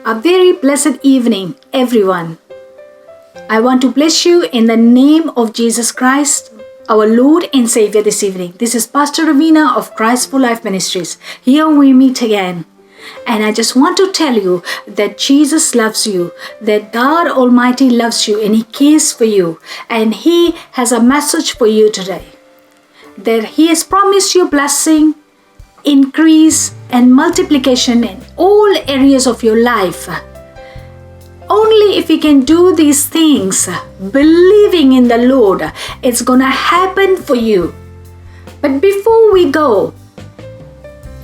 A very blessed evening, everyone. I want to bless you in the name of Jesus Christ, our Lord and Savior this evening. This is Pastor Ravina of Christ for Life Ministries. Here we meet again. And I just want to tell you that Jesus loves you, that God Almighty loves you, and He cares for you. And He has a message for you today. That He has promised you blessing, increase, and multiplication in all areas of your life. Only if we can do these things, believing in the Lord, it's gonna happen for you. But before we go,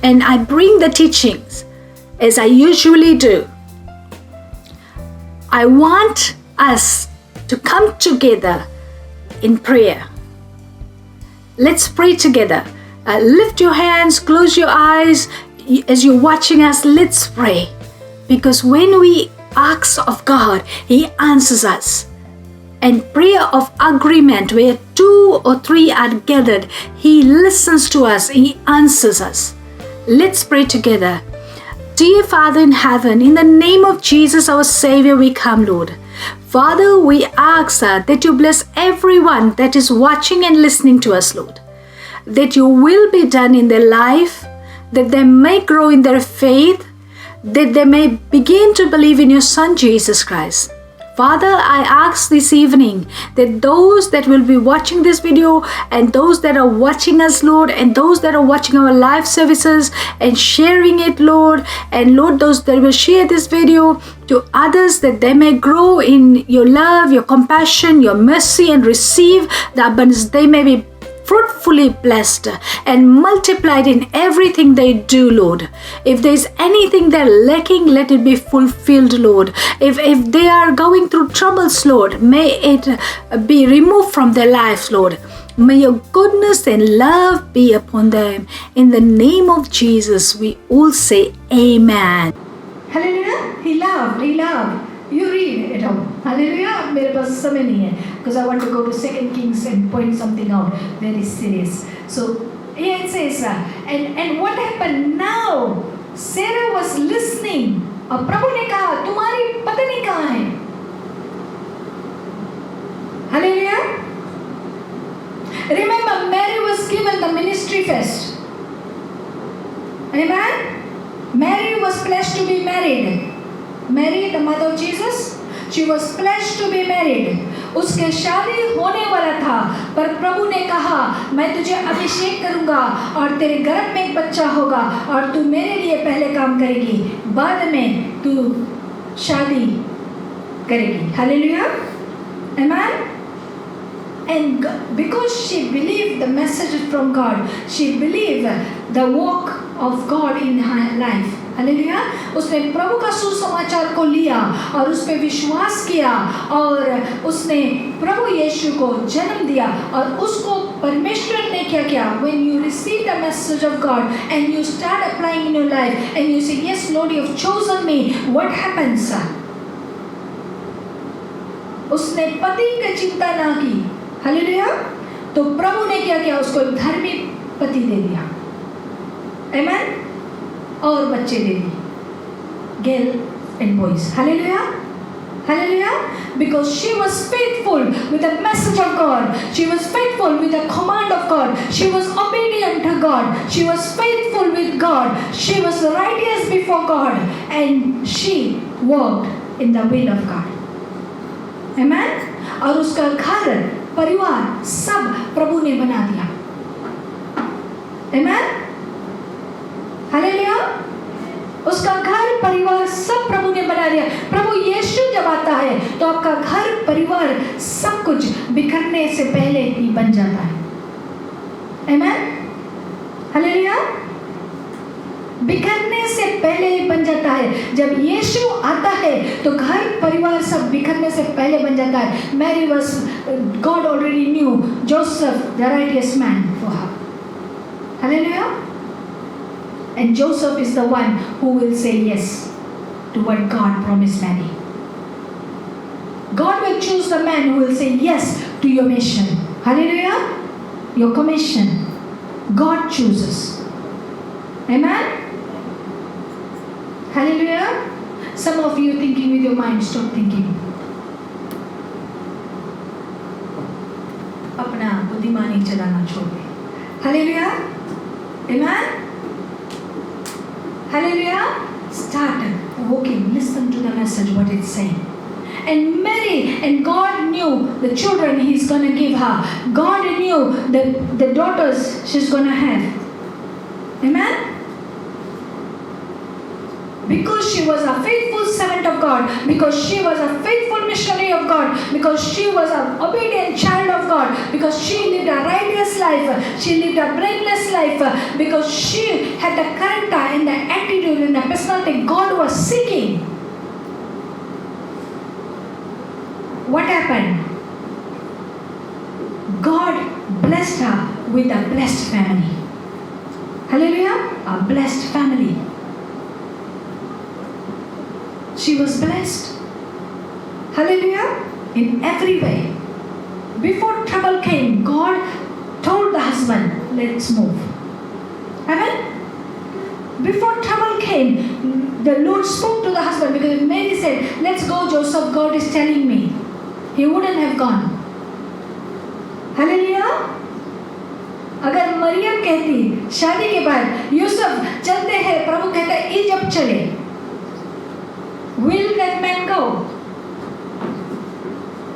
and I bring the teachings as I usually do, I want us to come together in prayer. Let's pray together. Lift your hands, close your eyes. As you're watching us, let's pray. Because when we ask of God, He answers us. And prayer of agreement, where 2 or 3 are gathered, He listens to us, He answers us. Let's pray together. Dear Father in heaven, in the name of Jesus, our Savior, we come, Lord. Father, we ask that you bless everyone that is watching and listening to us, Lord. That your will be done in their life, that they may grow in their faith, that they may begin to believe in your Son, Jesus Christ. Father, I ask this evening that those that will be watching this video and those that are watching us, Lord, and those that are watching our live services and sharing it, Lord, and Lord, those that will share this video to others, that they may grow in your love, your compassion, your mercy, and receive the abundance. They may be fruitfully blessed and multiplied in everything they do, Lord. If there's anything they're lacking, let it be fulfilled, Lord. If they are going through troubles, Lord, may it be removed from their lives, Lord. May your goodness and love be upon them. In the name of Jesus, we all say amen. Hallelujah. He loved. You read it out. Hallelujah. मेरे पास समय नहीं है. Because I want to go to 2 Kings and point something out very serious. So here it says, and what happened now? Sarah was listening. और प्रभु ने कहा, तुम्हारी पत्नी कहाँ है? Hallelujah. Remember, Mary was given the ministry first. Amen. Mary was blessed to be married. Mary, the mother of Jesus, she was pledged to be married. उसके शादी होने वाला था, पर प्रभु ने कहा, मैं तुझे अभिषेक करूंगा और तेरे गर्भ में एक बच्चा होगा और तू मेरे लिए पहले काम करेगी, बाद में तू शादी करेगी. Hallelujah. Amen. And because she believed the message from God, she believed the work of God in her life. Hallelujah. उसने प्रभु का सुसमाचार को लिया और उस पे विश्वास किया और उसने प्रभु यीशु को जन्म दिया और उसको परमेश्वर ने क्या किया? When you receive the message of God and you start applying in your life and you say, yes Lord, you have chosen me, what happens? उसने पति की चिंता ना की. हालेलुया. तो प्रभु ने क्या किया? उसको एक धर्मी पति दे दिया. आमेन. और बच्चे दे दिए. Girl and boys. Hallelujah. Hallelujah. Because she was faithful with the message of God. She was faithful with the command of God. She was obedient to God. She was faithful with God. She was righteous before God. And she walked in the will of God. Amen. और उसका घर, परिवार सब प्रभु ने बना दिया. Amen. Hallelujah. उसका घर परिवार सब प्रभु ने बना दिया. प्रभु यीशु जब आता है तो आपका घर परिवार सब कुछ बिखरने से पहले ही बन जाता है. आमेन. हालेलुया. बिखरने से पहले ही बन जाता है. जब यीशु आता है तो घर परिवार सब बिखरने से पहले बन जाता है. Mary was, God already knew Joseph, the righteous man for her. Hallelujah. And Joseph is the one who will say yes to what God promised Mary. God will choose the man who will say yes to your mission. Hallelujah. Your commission. God chooses. Amen. Hallelujah. Some of you thinking with your mind, stop thinking. अपना बुद्धिमानी चलाना छोड़ दे. Hallelujah. Amen. Hallelujah. Start walking. Listen to the message, what it's saying. And Mary, and God knew the children He's going to give her. God knew the daughters she's going to have. Amen. Because she was a faithful servant of God, because she was a faithful missionary of God, because she was an obedient child of God, because she lived a righteous life, she lived a blameless life, because she had the character and the attitude and the personality God was seeking. What happened? God blessed her with a blessed family. Hallelujah! A blessed family. She was blessed. Hallelujah! In every way. Before trouble came, God told the husband, let's move. Amen? Before trouble came, the Lord spoke to the husband, because Mary said, let's go, Joseph, God is telling me. He wouldn't have gone. Hallelujah! अगर मरियम कहती शादी के बाद यूसुफ चलते हैं, प्रभु कहता है Egypt चले, will that man go?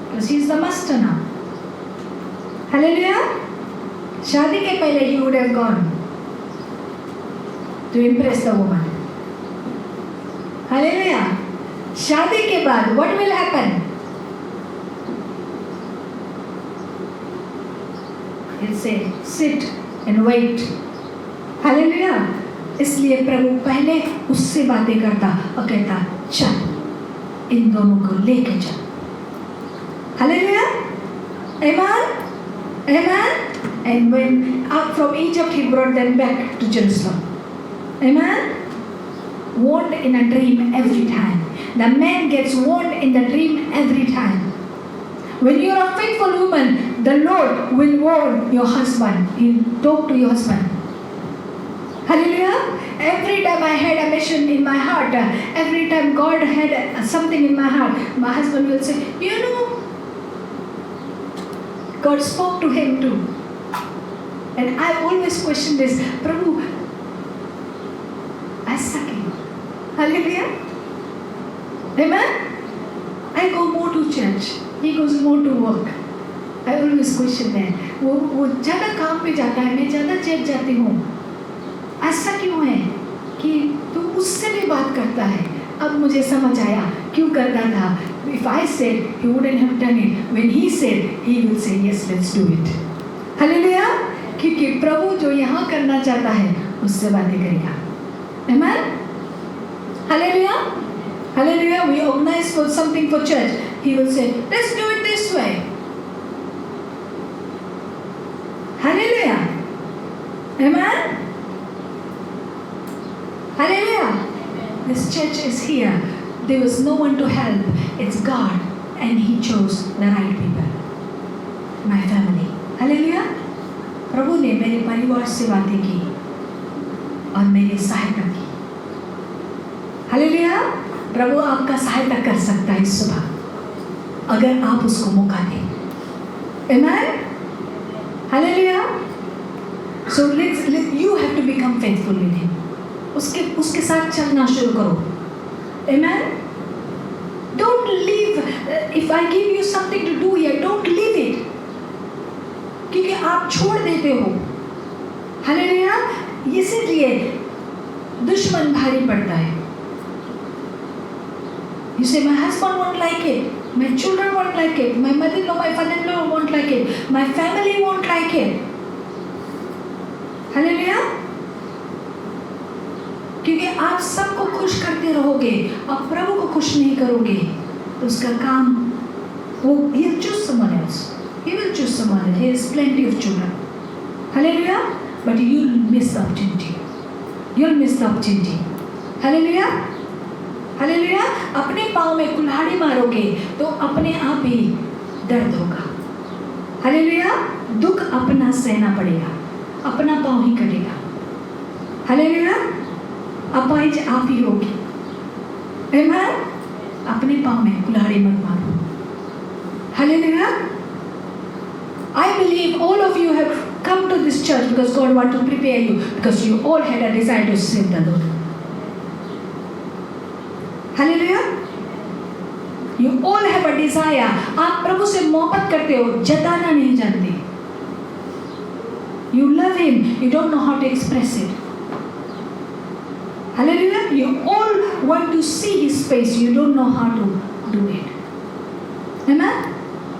Because he's the master now. Hallelujah! शादी के पहले he would have gone to impress the woman. Hallelujah! शादी के बाद what will happen? He'll say, sit and wait. Hallelujah! इसलिए प्रभु पहले उससे बातें करता और कहता चल इन दोनों को लेके चल. Hallelujah! Amen? Amen? And when up from Egypt he brought them back to Jerusalem. Amen? Warned in a dream every time. The man gets warned in the dream every time. When you are a faithful woman, the Lord will warn your husband. He'll talk to your husband. Hallelujah! Every time I had a mission in my heart, every time God had something in my heart, my husband will say, you know, God spoke to him too. And I always question this, Prabhu, ऐसा क्यों? Hallelujah! Amen? I go more to church. He goes more to work. I always question that. वो ज़्यादा काम पे जाता है, मैं ज़्यादा चर्च जाती हूँ. ऐसा क्यों है कि तू उससे भी बात करता है? अब मुझे समझ आया क्यों करता था. If I said, he wouldn't have done it. When he said, he will say, yes, let's do it. Hallelujah! क्योंकि प्रभु जो यहाँ करना चाहता है उससे बातें करेगा. Amen? Hallelujah! Hallelujah! We organize for something for church. He will say, let's do it this way. Hallelujah! Amen? Hallelujah! This church is here. There was no one to help. It's God, and He chose the right people. My family. Hallelujah! प्रभु ने मेरे परिवार से बातें की और मेरी सहायता की. हालेलुया! प्रभु आपका सहायता कर सकता है इस सुबह अगर आप उसको मौका दें. Amen? Hallelujah! So you have to become faithful with Him. उसके साथ चलना शुरू करो. Amen? Don't leave. If I give you something to do here, don't leave it. क्योंकि आप छोड़ देते हो. हालेलुया! इसीलिए दुश्मन भारी पड़ता है. You say, my husband won't like it. My children won't like it. My mother-in-law, my father-in-law won't like it. My family won't like it. Hallelujah! क्योंकि आप सबको खुश करते रहोगे और प्रभु को खुश नहीं करोगे तो उसका काम वो he'll choose someone else. He will choose someone else. He has plenty of children. Hallelujah! But you'll miss the opportunity. You'll miss the opportunity. Hallelujah! Hallelujah! अपने पाँव में कुल्हाड़ी मारोगे तो अपने आप ही दर्द होगा. हालेलुया! दुख अपना सहना पड़ेगा, अपना पाँव ही कटेगा. हालेलुया! अपाहिज आप ही होगी. Amen? अपने पाँव में कुल्हाड़ी मत मारो. Hallelujah. I believe all of you have come to this church because God wants to prepare you, because you all had a desire to serve the Lord. Hallelujah. You all have a desire. आप प्रभु से मोहब्बत करते हो, जताना नहीं जानते. You love Him. You don't know how to express it. Hallelujah. You all want to see His face. You don't know how to do it. Amen.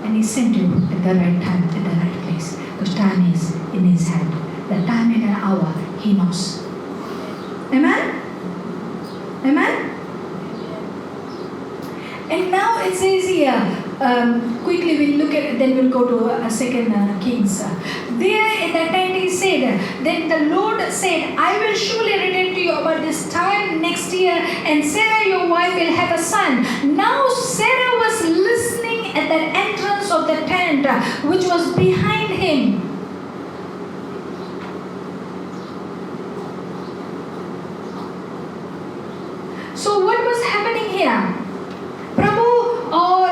And He sent you at the right time, at the right place. Because time is in His hand. The time and an hour, He knows. Amen? Amen? And now it says here, quickly we'll look at it, then we'll go to 2 Kings. There in the tent he said, then the Lord said, I will surely return to you about this time next year, and Sarah your wife will have a son. Now Sarah was listening at the entrance of the tent, which was behind him. So what was happening here? Prabhu or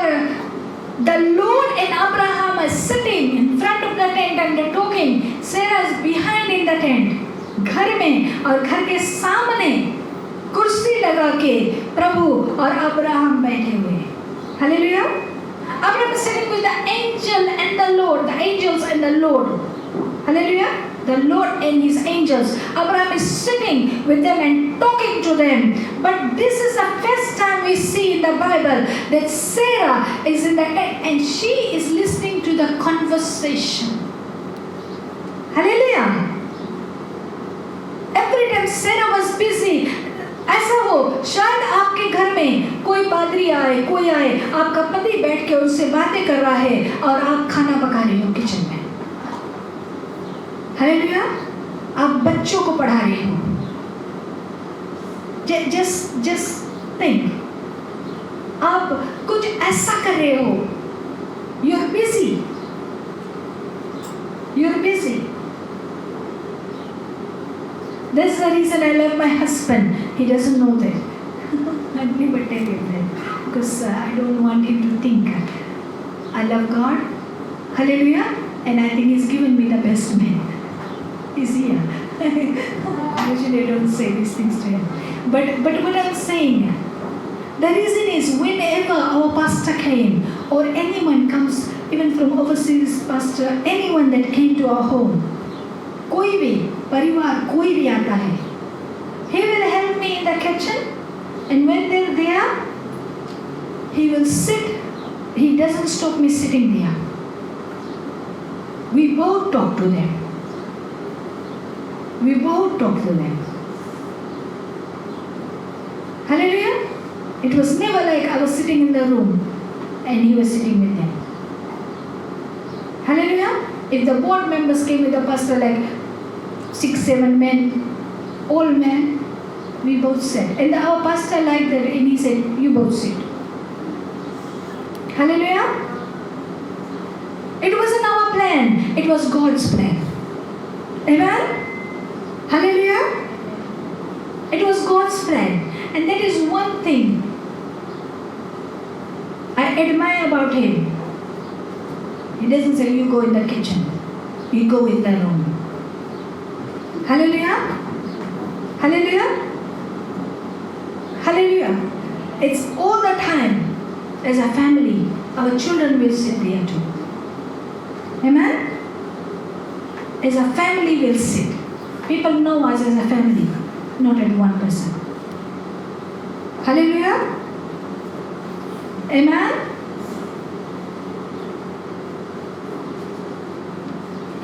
the Lord and Abraham are sitting in front of the tent and they're talking. Sarah is behind in the tent. घर में और घर के सामने कुर्सी लगा के प्रभु और अब्राहम बैठे हुए. Hallelujah. Abraham is sitting with the angel and the Lord, the angels and the Lord. Hallelujah. The Lord and His angels. Abraham is sitting with them and talking to them. But this is the first time we see in the Bible that Sarah is in the tent and she is listening to the conversation. Hallelujah. Every time Sarah was busy. ऐसा हो शायद आपके घर में कोई पादरी आए, कोई आए, आपका पति बैठ के उनसे बातें कर रहा है और आप खाना पका रहे हो किचन में. हालेलुया. आप बच्चों को पढ़ा रहे हो. Just think. आप कुछ ऐसा कर रहे हो. You're busy. You're busy. That's the reason I love my husband. He doesn't know that. I never tell him that because I don't want him to think. I love God. Hallelujah. And I think He's given me the best man. He's here. Usually I don't say these things to him. But what I'm saying, the reason is whenever our pastor came or anyone comes, even from overseas pastor, anyone that came to our home, कोई भी परिवार कोई भी आता है, he will help me in the kitchen, and when they're there, he will sit. He doesn't stop me sitting there. We both talk to them. We both talk to them. Hallelujah. It was never like I was sitting in the room and he was sitting with them. Hallelujah. If the board members came with the pastor, like 6-7 men, all men, we both sat. And our pastor liked that and he said, you both sit. Hallelujah. It wasn't our plan, it was God's plan. Amen. Hallelujah. It was God's plan. And that is one thing I admire about him. He doesn't say, you go in the kitchen. You go in the room. Hallelujah. Hallelujah. Hallelujah. It's all the time. As a family, our children will sit there too. Amen? As a family will sit. People know us as a family, not as one person. Hallelujah. Amen?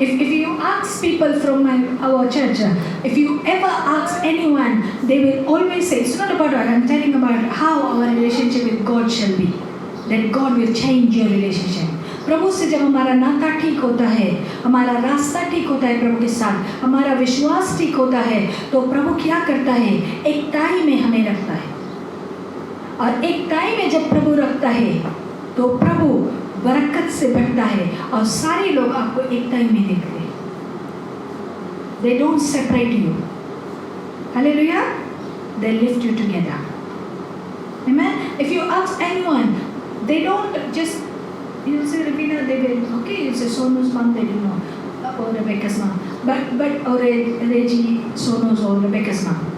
If you ask people from our church, if you ever ask anyone, they will always say, it's not about what I'm telling about how our relationship with God shall be. That God will change your relationship. प्रभु से जब हमारा नाता ठीक होता है, हमारा रास्ता ठीक होता है प्रभु के साथ, हमारा विश्वास ठीक होता है, तो प्रभु क्या करता है? एक टाई में हमें रखता है. और एक टाई में जब प्रभु रखता है, तो प्रभु बरकत से बढ़ता है और सारे लोग आपको एक टाइम में देखते हैं. They don't separate you. Hallelujah. They lift you together. Amen. If you ask anyone, they don't just, you say Ravina, they will, okay, you say Sonu's mom, they don't know, or Rebecca's mom. But or Reggie, Sonu's or Rebecca's mom.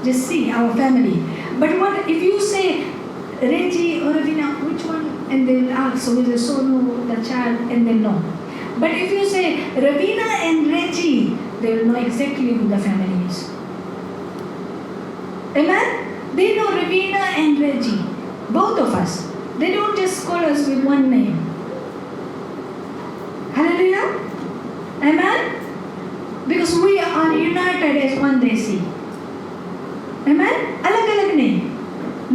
Just see our family. But what if you say Reggie or Ravina, which one? And they will ask, so is it Sonu, the child, and they know. But if you say Ravina and Reggie, they will know exactly who the family is. Amen? They know Ravina and Reggie, both of us. They don't just call us with one name. Hallelujah? Amen? Because we are united as one, they see. Amen? अलग-अलग नहीं.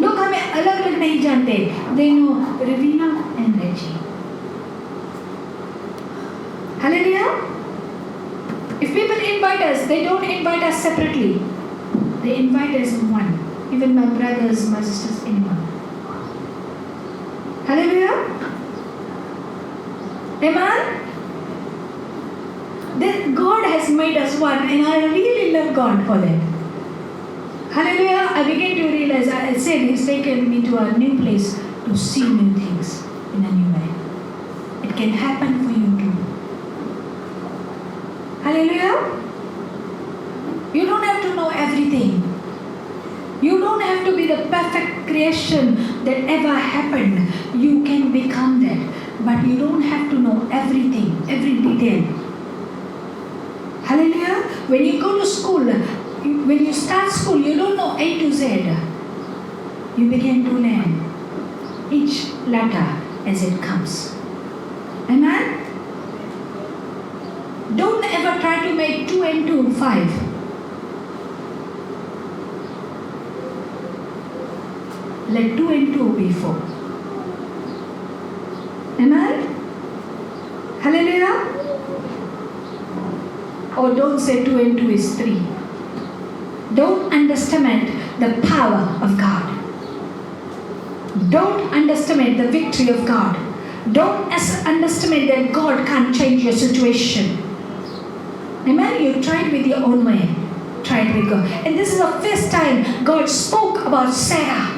लोग हमें अलग-अलग नहीं जानते. They know Ravina and Reggie. Hallelujah? If people invite us, they don't invite us separately. They invite us in one. Even my brothers, my sisters, anyone. Hallelujah? Amen? Then God has made us one, and I really love God for that. Hallelujah. I began to realize, I said He's taken me to a new place to see new things in a new way. It can happen for you too. Hallelujah. You don't have to know everything. You don't have to be the perfect creation that ever happened. You can become that. But you don't have to know everything, every detail. Hallelujah. When you go to school, when you start school, you don't know A to Z. You begin to learn each letter as it comes. Amen? Don't ever try to make 2 and 2 5. Let 2 and 2 be 4. Amen? Hallelujah? Or don't say 2 and 2 is 3. Don't underestimate the power of God. Don't underestimate the victory of God. Don't underestimate that God can't change your situation. Amen? You try it with your own way. Try it with God. And this is the first time God spoke about Sarah.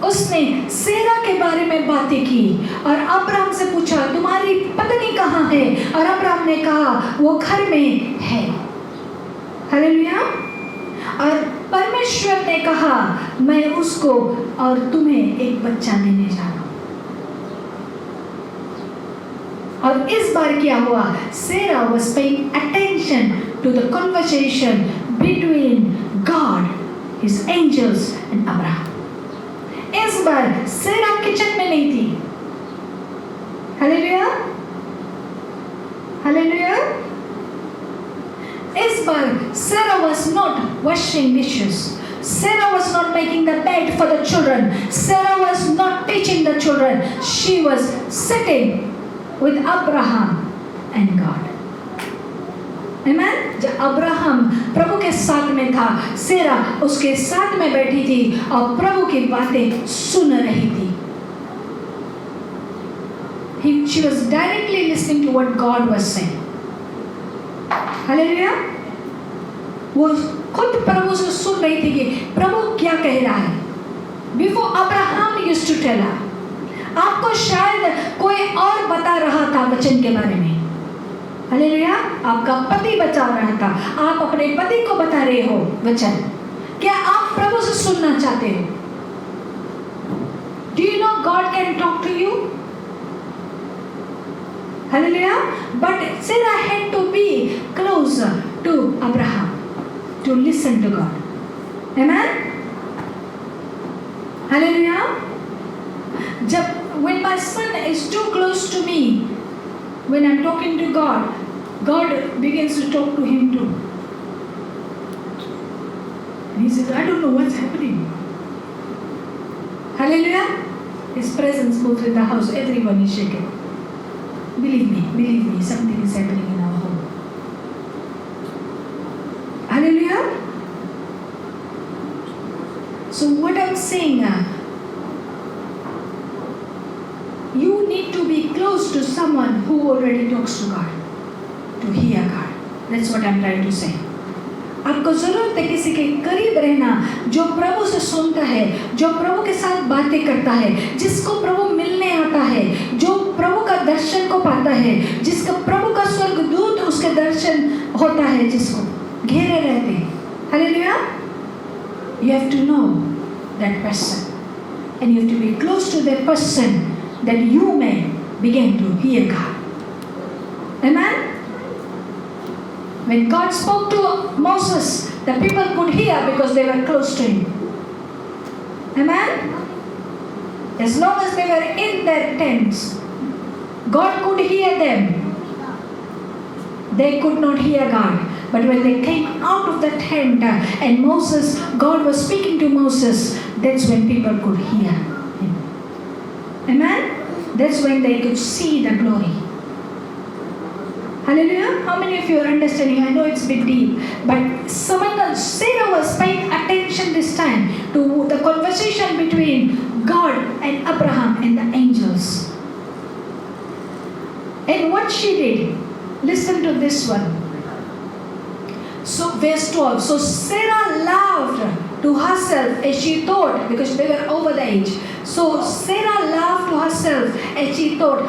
उसने सेरा के बारे में बातें की और Abraham से पूछा तुम्हारी पत्नी कहाँ है और अब्राहम ने कहा वो घर में है. हालेलुया. और परमेश्वर ने कहा मैं उसको और तुम्हें एक बच्चा देने जा रहा हूँ. और इस बार क्या हुआ? Sarah was paying attention to the conversation between God, His angels and Abraham. इस बार सेरा किचन में नहीं थी. हालेलुया. हालेलुया. इस बार Sarah was not washing dishes. Sarah was not making the bed for the children. Sarah was not teaching the children. She was sitting with Abraham and God. Amen? जब Abraham प्रभु के साथ में था, सेरा उसके साथ में बैठी थी और प्रभु की बातें सुन रही थी. She was directly listening to what God was saying. Hallelujah. वो खुद प्रभु से सुन रही थी कि प्रभु क्या कह रहा है. Before Abraham used to tell her. आपको शायद कोई और बता रहा था वचन के बारे में. हालेलुया. आपका पति बता रहा था. आप अपने पति को बता रहे हो वचन. क्या आप प्रभु से सुनना चाहते हो? Do you know God can talk to you? Hallelujah. But Sarah had to be closer to Abraham to listen to God. Amen? Hallelujah. When my son is too close to me, when I'm talking to God, God begins to talk to him too. And he says, I don't know what's happening. Hallelujah. His presence moves in the house. Everyone is shaken. Believe me, something is happening in our home. Hallelujah. So what I'm saying, you need to be close to someone who already talks to God, to hear God. That's what I'm trying to say. आपको ज़रूरत है किसी के करीब रहना, जो प्रभु से सुनता है, जो प्रभु के साथ बातें करता है, जिसको प्रभु मिलने आता है, जो प्रभु का दर्शन को पाता है, जिसका प्रभु का स्वर्गदूत उसके दर्शन होता है, जिसको घेरे रहते हैं। Hallelujah. You have to know that person, and you have to be close to that person that you may begin to hear God. Amen. When God spoke to Moses, the people could hear because they were close to him. Amen. As long as they were in their tents, God could hear them. They could not hear God. But when they came out of the tent and God was speaking to Moses, that's when people could hear him. Amen? That's when they could see the glory. Hallelujah. How many of you are understanding? I know it's a bit deep, but Sarah was paying attention this time to the conversation between God and Abraham and the angels. And what she did, listen to this one. So verse 12. So Sarah laughed to herself as she thought, because they were over the age. So Sarah laughed to herself as she thought,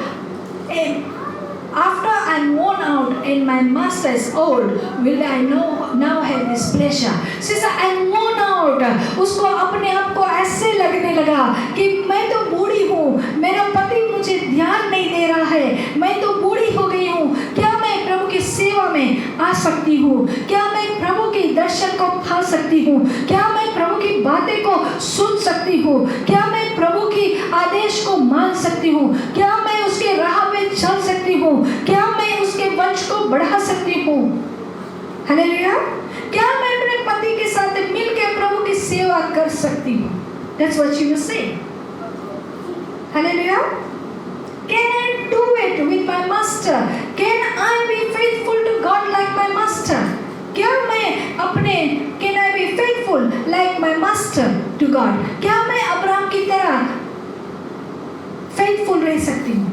after I'm worn out and my master is old, will I now have this pleasure? She said, I'm worn out. उसको अपने आप को ऐसे लगने लगा कि मैं तो बूढ़ी हूँ, मेरा पति मुझे ध्यान नहीं दे रहा है, मैं तो बूढ़ी हो गई हूँ, क्या मैं प्रभु की सेवा में आ सकती हूँ? क्या मैं प्रभु के दर्शन को पा सकती हूँ? क्या मैं प्रभु की बातें को सुन सकती हूँ? क्या मैं प्रभु की आदेश को मान सकती हूँ? क्या मैं उसके राह पे चल सकती हूँ? क्या मैं उसके वंश को बढ़ा सकती हूँ? हालेलुया। क्या मैं अपने पति के साथ मिलकर प्रभु की सेवा कर सकती हूँ? That's what she was saying. Hallelujah. Can I do it with my master? Can I be faithful to God like my master? क्या मैं अपने Can I be faithful like my master to God? क्या मैं Abraham की तरह faithful रह सकती हूँ,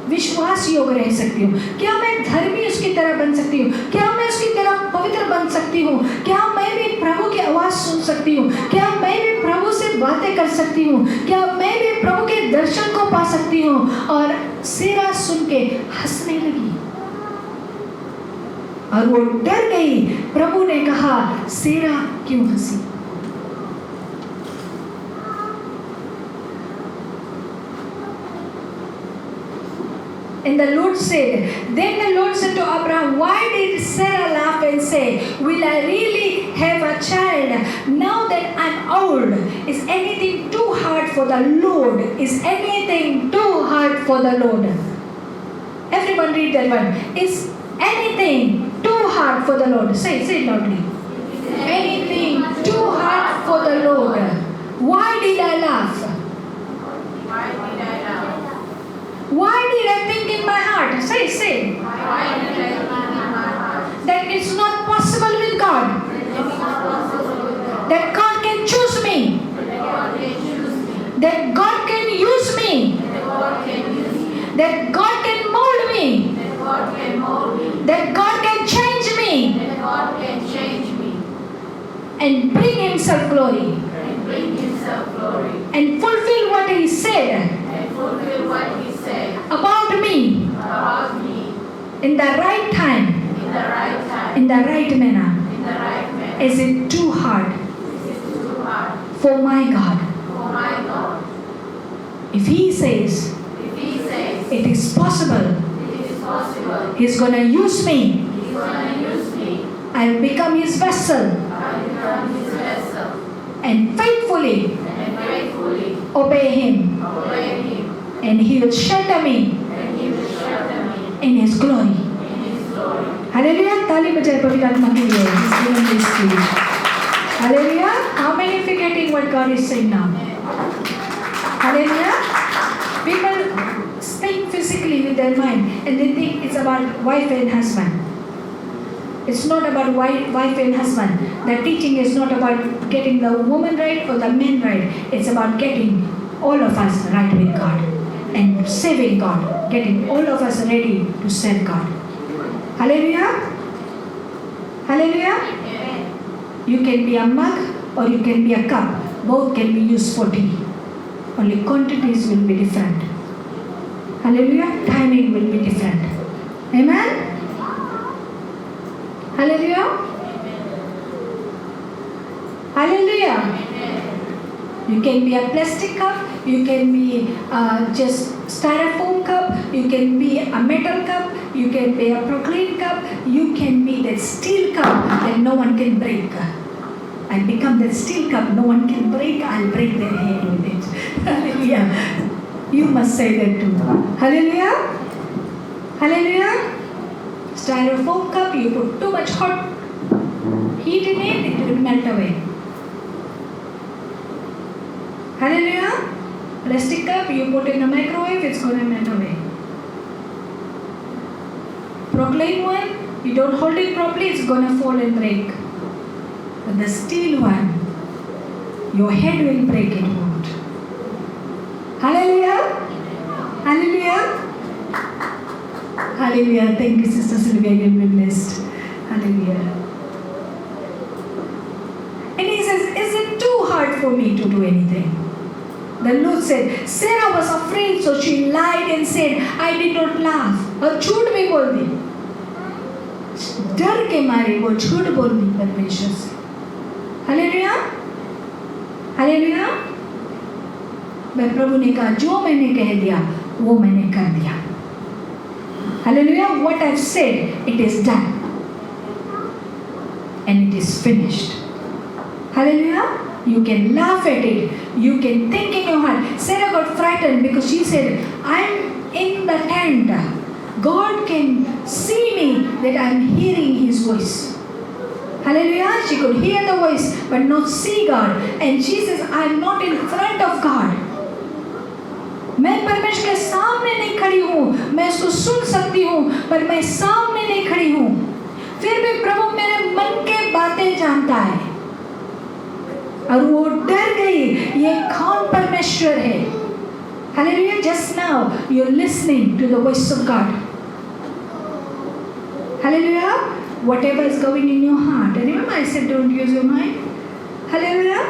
विश्वास योग्य रह सकती हूँ? क्या मैं धर्मी उसकी तरह बन सकती हूँ? क्या मैं उसकी तरह पवित्र बन सकती हूँ? क्या मैं भी प्रभु की आवाज़ सुन सकती हूँ? क्या मैं भी प्रभु से बातें कर सकती हूँ? क्या मैं भी प्रभु के दर्शन को पा सकती हूँ? और सेरा सुन के हंसने लगी और वो डर गई। प्रभु ने कहा, सेरा क्यों हंसी? And the Lord said, then the Lord said to Abraham, why did Sarah laugh and say, will I really have a child now that I'm old? Is anything too hard for the Lord? Is anything too hard for the Lord? Everyone read that one. Is anything too hard for the Lord? Say it loudly. Anything too hard for the Lord? Why did I laugh? Why did I think in my heart? Say. That it's not possible with God. That God can choose me. That God can use me. That God can mold me. That God can change me. And bring Himself glory. And fulfill what He said. About me. In the right time. In the right manner. Is it too hard for my God? If He says it is possible, He's going to use me. I'll become His vessel. And faithfully obey Him. And He will shelter me in His glory. Hallelujah. ताली बजाए पवित्र आत्मा के लिए. Hallelujah. How many of you getting what God is saying now? Hallelujah. People think physically with their mind and they think it's about wife and husband. It's not about wife and husband. The teaching is not about getting the woman right or the man right. It's about getting all of us right with God and serving God. Getting all of us ready to serve God. Hallelujah. Hallelujah. You can be a mug or you can be a cup. Both can be used for tea. Only quantities will be different. Hallelujah. Timing will be different. Amen. Hallelujah. Hallelujah. You can be a plastic cup, you can be just styrofoam cup, you can be a metal cup, you can be a Proclaim cup, you can be that steel cup that no one can break. I'll become that steel cup no one can break, I'll break their head with it. Hallelujah. You must say that too. Hallelujah. Hallelujah. Styrofoam cup, you put too much hot heat in it, it will melt away. Hallelujah. Plastic cup, you put in a microwave, it's going to melt away. Proclaim one, you don't hold it properly, it's going to fall and break. But the steel one, your head will break, it won't. Hallelujah. Hallelujah. Hallelujah. Thank you, Sister Sylvia. You'll be blessed. Hallelujah. And he says, is it too hard for me to do anything? The Lord said, Sarah was afraid, so she lied and said, I did not laugh. और झूठ भी बोल दी. डर के मारे वो झूठ बोल दी परमेश्वर से. हालेलुया. हालेलुया. मैं प्रभु ने कहा जो मैंने कह दिया वो मैंने कर दिया. Hallelujah. What I've said, it is done. And it is finished. Hallelujah. You can laugh at it. You can think in your heart. Sarah got frightened because she said, I'm in the tent. God can see me that I'm hearing His voice. Hallelujah. She could hear the voice but not see God. And she says, I'm not in front of God. मैं परमेश्वर के सामने नहीं खड़ी हूँ. मैं उसको सुन सकती हूँ पर मैं सामने नहीं खड़ी हूँ. फिर भी प्रभु मेरे मन के बातें जानता है. और वो डर गई. ये कौन परमेश्वर है? Hallelujah. Just now you're listening to the voice of God. Hallelujah. Whatever is going in your heart. Remember I said don't use your mind. Hallelujah.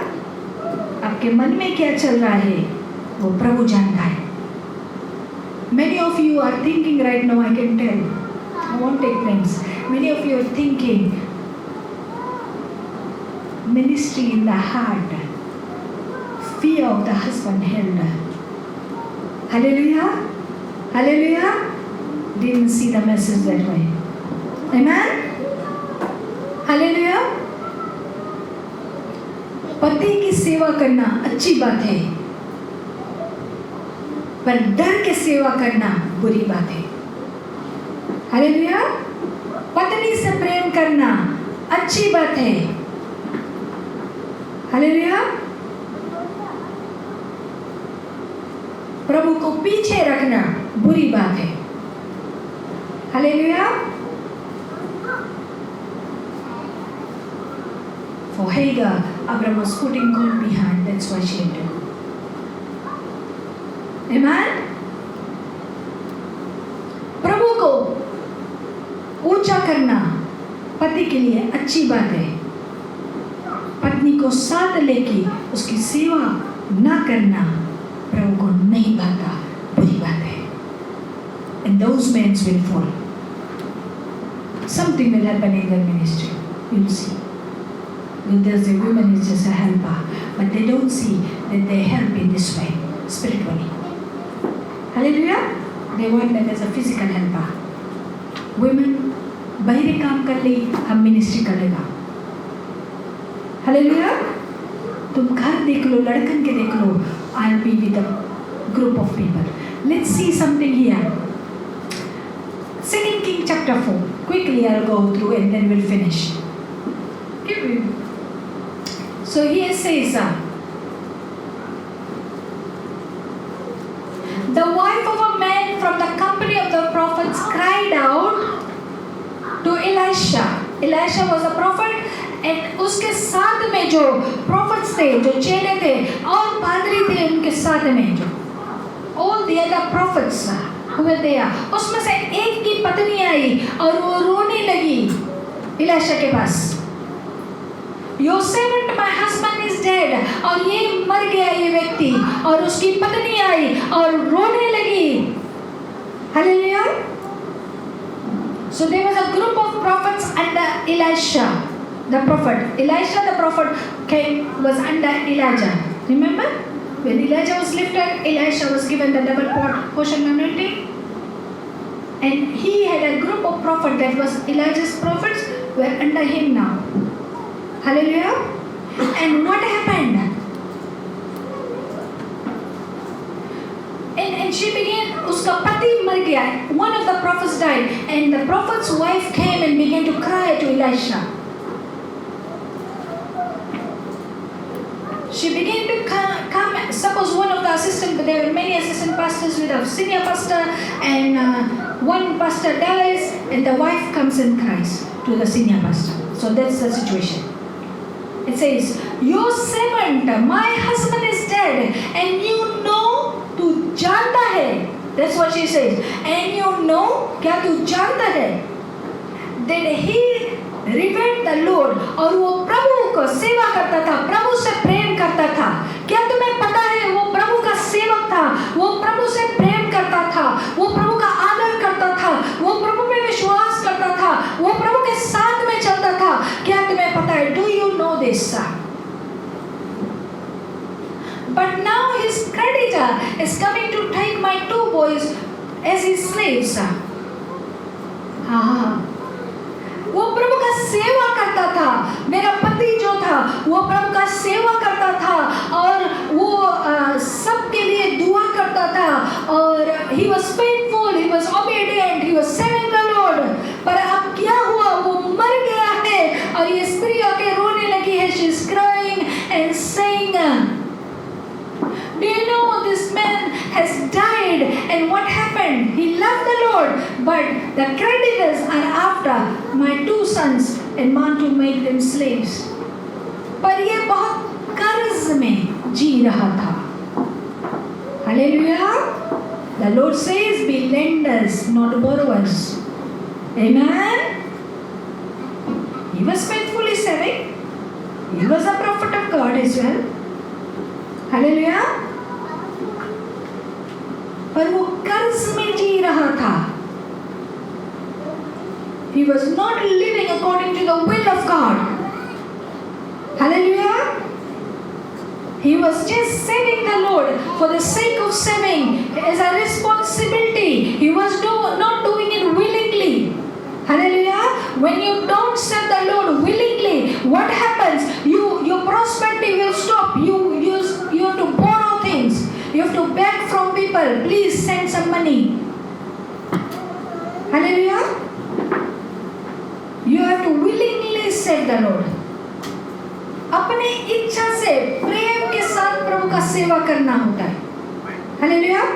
आपके मन में क्या चल रहा है वो प्रभु जानता है. Many of you are thinking right now, I can tell. I won't take names. Many of you are thinking ministry in the heart, fear of the husband held. Hallelujah. Hallelujah. Didn't see the message that way. Amen. Hallelujah. पति की सेवा करना अच्छी बात है पर डर के सेवा करना बुरी बात है. हालेलुया. पत्नी से प्रेम करना अच्छी बात है. हालेलुया. प्रभु को पीछे रखना बुरी बात है. Hallelujah. For Hagar, Abraham was putting God behind. That's why she had to. Amen. प्रभु को ऊंचा करना पति के लिए अच्छी बात है. पत्नी को साथ लेके उसकी सेवा ना करना प्रभु को नहीं भाता, बुरी बात है. And those men will fall. Something will happen in their ministry. You'll see. There's a woman is just a helper, but they don't see that they help in this way spiritually. Hallelujah. They want them as a physical helper. Women बाहरी काम कर ली, हम ministry करेगा. Hallelujah. तुम घर देख लो, लड़कन के देख लो. I'll be with a group of people. Let's see something here. 2 Kings chapter 4. Quickly I'll go through and then we'll finish. Give me. So here says, the wife of a man from the company of the prophets cried out to Elisha. Elisha was a prophet and उसके साथ में जो prophets थे, जो चेले थे और पादरी थे उनके साथ में जो all the other prophets who were there, उसमें से एक की पत्नी आई और वो रोने लगी इलाशा के पास. your servant my husband is dead. और ये मर गया ये व्यक्ति और उसकी पत्नी आई और रोने लगी. Hallelujah. So there was a group of prophets under Elisha, the prophet. Elisha the prophet was under Elijah. Remember? When Elijah was lifted, Elisha was given the double portion anointing. And he had a group of prophets that was Elijah's prophets were under him now. Hallelujah. And what happened? And she began, उसका पति मर गया. One of the prophets died. And the prophet's wife came and began to cry to Elisha. She began to come. Suppose one of the assistant, but there were many assistant pastors with a senior pastor, and one pastor dies, and the wife comes and cries to the senior pastor. So that's the situation. It says, your servant, my husband is dead, and you know, तू जानता है. That's what she says. And you know, क्या तू जानता है? That he revered the Lord. और वो प्रभु को सेवा करता था, प्रभु से प्रेम करता था. क्या तुम्हें पता है वो प्रभु का सेवक था, वो प्रभु से प्रेम करता था, वो प्रभु का आदर करता था, वो प्रभु में विश्वास करता था, वो प्रभु के साथ में चलता था. क्या तुम्हें पता है? Do you know this? But now his creditor is coming to take my 2 boys as his slaves. वो प्रभु का सेवा करता था. मेरा पति जो था वो प्रभु का सेवा करता था और वो सबके लिए दुआ करता था और he was faithful, he was obedient, he was serving the Lord. पर अब क्या हुआ? वो मर गया है और ये स्त्री आके रोने लगी है. She is crying and saying, do you know this man has died? And what happened? He loved the Lord, but the creditors are after my 2 sons and want to make them slaves. पर ये बहुत कर्ज में जी रहा था. Hallelujah. The Lord says, be lenders, not borrowers. Amen. He was faithfully serving. He was a prophet of God as well. Hallelujah. पर वो कर्ज में जी रहा था. He was not living according to the will of God. Hallelujah. He was just serving the Lord for the sake of serving as a responsibility. He was not doing it willingly. Hallelujah. When you don't serve the Lord willingly, what happens? Your prosperity will stop. You have to borrow things. You have to beg from people. Please send some money. Hallelujah. You have to willingly serve the Lord. अपने इच्छा से प्रेम के साथ प्रभु का सेवा करना होता है. Hallelujah.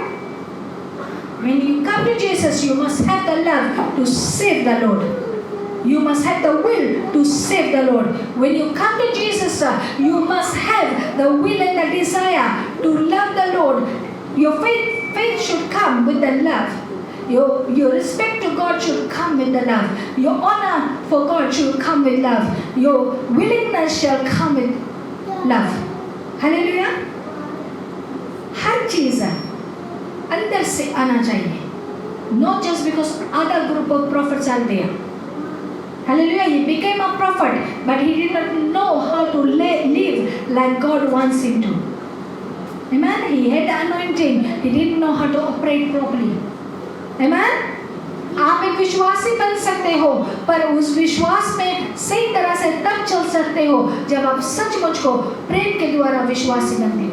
When you come to Jesus, you must have the love to save the Lord. You must have the will to save the Lord. When you come to Jesus, you must have the will and the desire to love the Lord. Your faith should come with the love. Your respect to God should come with the love. Your honor for God should come with love. Your willingness shall come with love. Hallelujah. हर चीज़ अंदर से आना चाहिए. Not just because other group of prophets are there. Hallelujah. He became a prophet, but he did not know how to live like God wants him to. Amen. He had the anointing. He didn't know how to operate properly. Amen. आप एक विश्वासी बन सकते हो, पर उस विश्वास में सही तरह से तब चल सकते हो जब आप सचमुच को प्रेम के द्वारा विश्वासी बनते हो.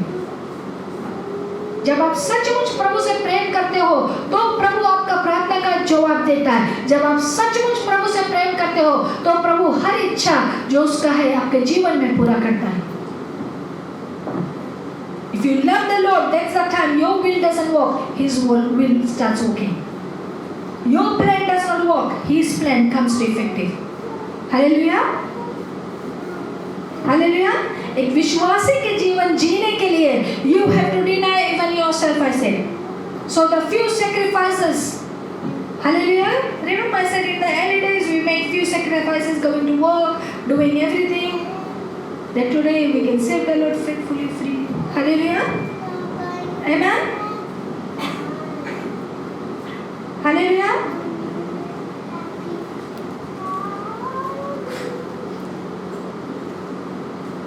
जब आप सचमुच प्रभु से प्रेम करते हो तो प्रभु आपका प्रार्थना का जवाब देता है. जब आप सचमुच प्रभु से प्रेम करते हो तो प्रभु हर इच्छा जो उसका है आपके जीवन में पूरा करता है. If you love the Lord, that's the time your will doesn't work, His will starts working. Your plan does not work, His plan comes to effective. Hallelujah. Hallelujah. एक विश्वासी के जीवन जीने के लिए you have to deny even yourself, I said. So the few sacrifices. Hallelujah. Remember I said in the early days we make few sacrifices, going to work, doing everything. that today we can serve the Lord faithfully, free. Hallelujah. Amen. Hallelujah.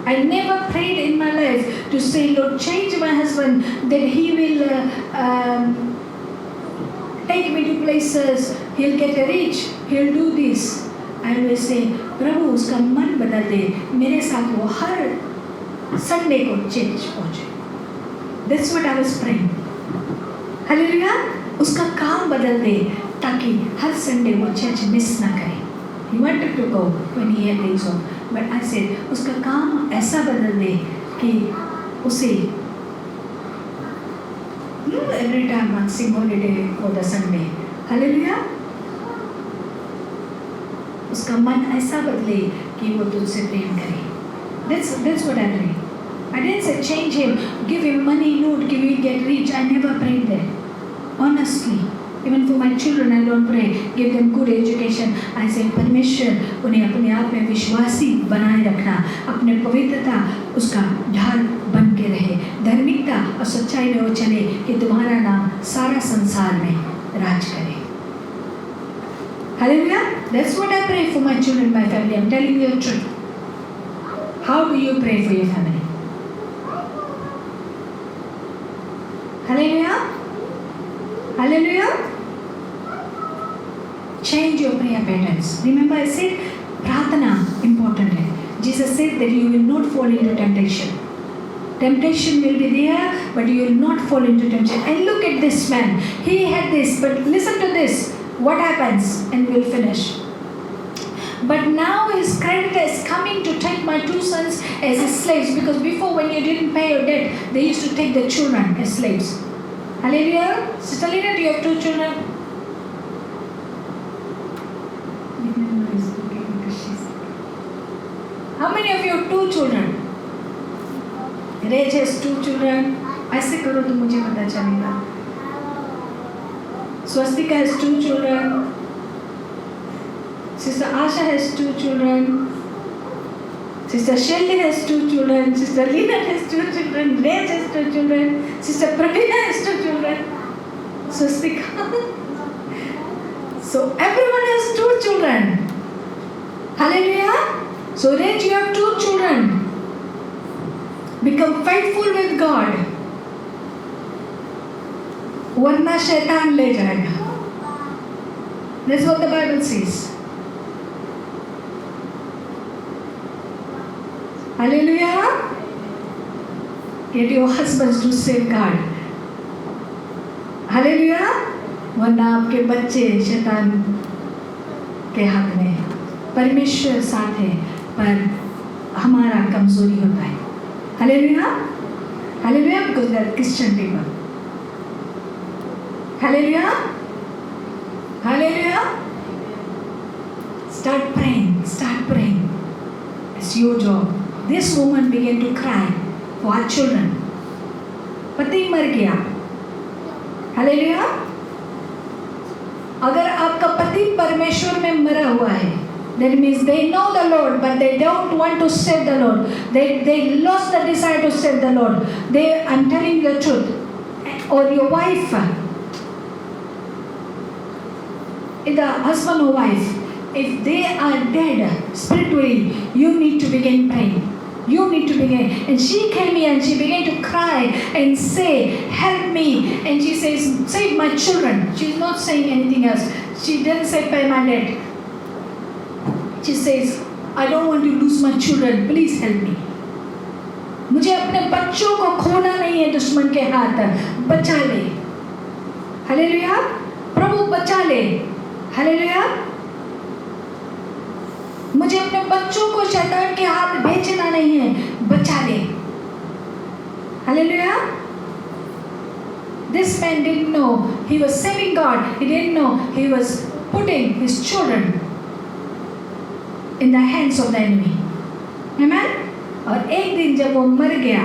I never prayed in my life to say, Lord, change my husband, that he will take me to places, he'll get rich, he'll do this. I will say, प्रभु उसका मन बदल दे, मेरे साथ वो हर Sunday को church पहुंचे. That's what I was praying. Hallelujah. उसका काम बदल दे ताकि हर संडे वो चर्च मिस ना करे. He wanted to go when he had days off, but I said, उसका काम ऐसा बदल दे कि उसे every time one sing holiday for the Sunday. Hallelujah. उसका मन ऐसा बदले कि वो तुझसे प्रेम करे. That's what I prayed. I didn't say change him, give him money, Lord, give him get rich. I never prayed that. Honestly, even for my children, I don't pray. Give them good education. I say परमेश्वर उन्हें अपने आप में विश्वासी बनाए रखना, अपने पवित्रता उसका ढाल बन के रहे, धार्मिकता और सच्चाई में वो चले कि तुम्हारा नाम सारा संसार में राज करे. Hallelujah. That's what I pray for my children, my family. I'm telling you the truth. How do you pray for your family? Hallelujah. Hallelujah. Change your prayer patterns. Remember I said, प्रार्थना important है. Jesus said that you will not fall into temptation. Temptation will be there, but you will not fall into temptation. And look at this man. He had this, but listen to this. What happens? And we'll finish. But now his creditor is coming to take my 2 sons as his slaves, because before when you didn't pay your debt, they used to take the children as slaves. Hallelujah. Sister Lina, do you have 2 children? How many of you have 2 children? Raj has 2 children. ऐसे करो तो मुझे पता चलेगा. Swastika has 2 children. Sister Asha has 2 children. Sister Shelly has 2 children. Sister Lina has 2 children. Raj has 2 children. Sister Pravina has 2 children. Swastika. So everyone has 2 children. Hallelujah. So Raj, you have 2 children. Become faithful with God. वरना शैतान ले जाएगा. That's what the Bible says. Hallelujah. Get your husbands to safeguard. Hallelujah. वरना आपके बच्चे शैतान के हाथ में. परमेश्वर साथ है, पर हमारा कमजोरी होता है. Hallelujah. Hallelujah. Because they are Christian people. Hallelujah. Hallelujah. Start praying. Start praying. It's your job. This woman began to cry for her children. पति मर गया. Hallelujah. अगर आपका पति परमेश्वर में मरा हुआ है, that means they know the Lord, but they don't want to serve the Lord. They lost the desire to serve the Lord. I'm telling you the truth. Or your wife, the husband or wife, if they are dead spiritually, you need to begin praying. You need to begin. And she came here and she began to cry and say, help me. And she says, save my children. She's not saying anything else. She didn't say pay my debt. She says, I don't want to lose my children. Please help me. मुझे अपने बच्चों को खोना नहीं है दुश्मन के हाथ. बचा ले. हालेलुया. प्रभु बचा ले. हालेलुया. मुझे अपने बच्चों को शैतान के हाथ बेचना नहीं है. बचा ले. Hallelujah. This man didn't know he was saving God. He didn't know he was putting his children in the hands of the enemy. Amen. और एक दिन जब वो मर गया,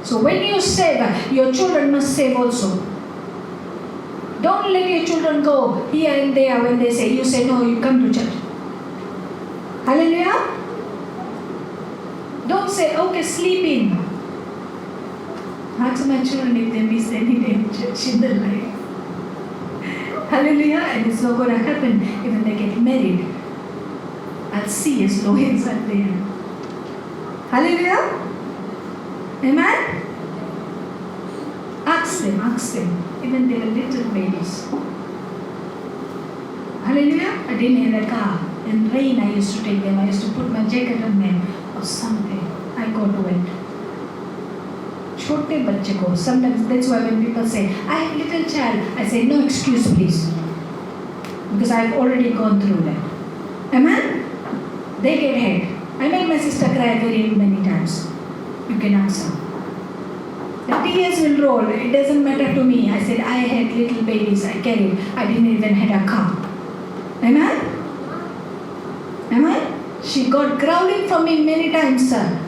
so when you save, your children must save also. Don't let your children go here and there when they say, you say no, you come to church. Hallelujah. said, okay, sleep in. Ask my children if they miss any day in church in their life. Hallelujah. And it's not going to happen even they get married. I'll see as long as I'm there. Hallelujah. Amen. Ask them. Even they were little babies. Hallelujah. I didn't have a car. In rain I used to take them. I used to put my jacket on them or something. I go to it. छोटे बच्चे को. Sometimes that's why when people say, I have a little child, I say, no excuse please. Because I've already gone through that. Amen? They get hurt. I made my sister cry very many times. You can ask her. The tears will roll. It doesn't matter to me. I said, I had little babies. I carried. I didn't even have a car. Amen? Amen? She got growling for me many times, sir.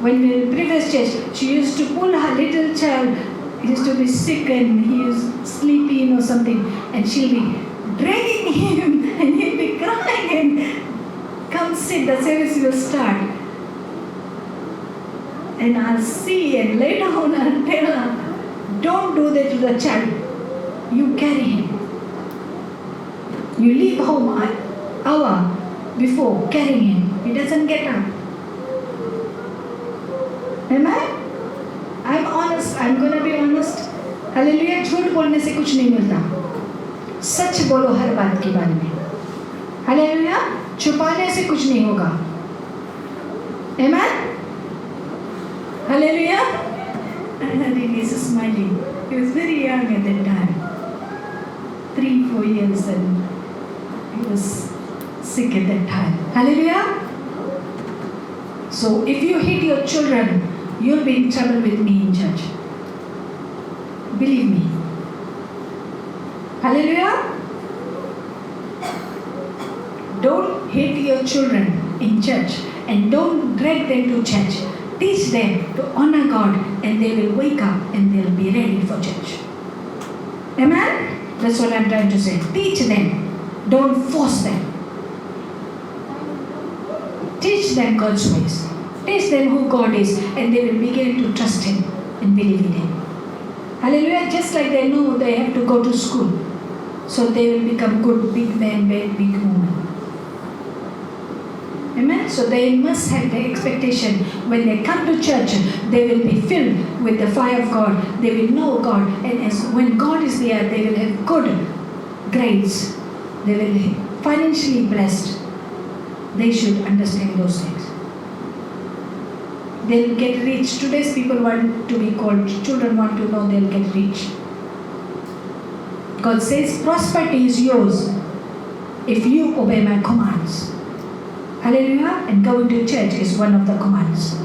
When we were in previous church, she used to pull her little child. He used to be sick and he was sleeping or something. And she'll be dragging him and he'll be crying and come sit. The service will start. And I'll see and later on I'll tell her, don't do that to the child. You carry him. You leave home an hour before carrying him. He doesn't get up. Amen? I'm honest. I'm going to be honest. Hallelujah. झूठ बोलने से कुछ नहीं मिलता. सच बोलो हर बात के बारे में. Hallelujah. छुपाने से कुछ नहीं होगा. Amen? Hallelujah. And he is smiling. He was very young at that time. 3-4 years and he was sick at that time. Hallelujah. So if you hit your children, you'll be in trouble with me in church. Believe me. Hallelujah. Don't hit your children in church and don't drag them to church. Teach them to honor God and they will wake up and they'll be ready for church. Amen? That's what I'm trying to say. Teach them. Don't force them. Teach them God's ways. Teach them who God is and they will begin to trust Him and believe in Him. Hallelujah. Just like they know they have to go to school. So they will become good big men, big women. Amen. So they must have the expectation when they come to church, they will be filled with the fire of God. They will know God, and as when God is there, they will have good grades. They will be financially blessed. They should understand those things. They'll get rich. Today's people want to be called. Children want to know they'll get rich. God says prosperity is yours if you obey my commands. Hallelujah. And going to church is one of the commands.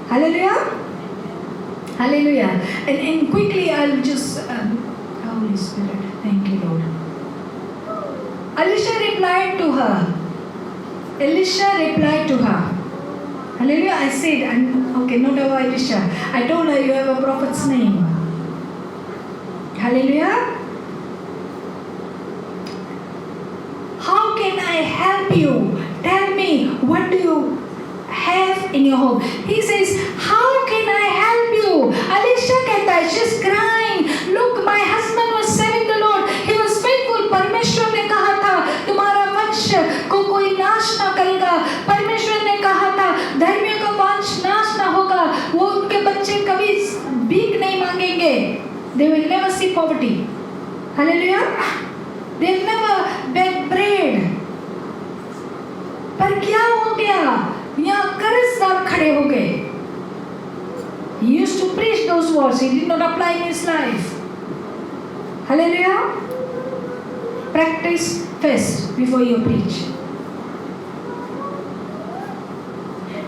Hallelujah. Hallelujah. And quickly I'll just, Holy Spirit, thank you Lord. Elisha replied to her. Hallelujah. I said, okay, not about Elisha. I told her you have a prophet's name. Hallelujah. How can I help you? Tell me, what do you have in your home? He says, how can I help you? Elisha कहता है, she's crying. Look, my husband was serving the Lord. He was faithful. परमेश्वर ने कहा था, तुम्हारा वंश को कोई नाश ना करेगा. परमेश्वर ने कहा था, धर्मियों का वंश नाश ना होगा. वो उनके बच्चे कभी भीख नहीं मांगेंगे. They will never see poverty. Hallelujah. They will never beg bread. पर क्या हो गया? यहाँ कर्जदार खड़े हो गए. He used to preach those words. He did not apply in his life. Hallelujah. Practice first before you preach.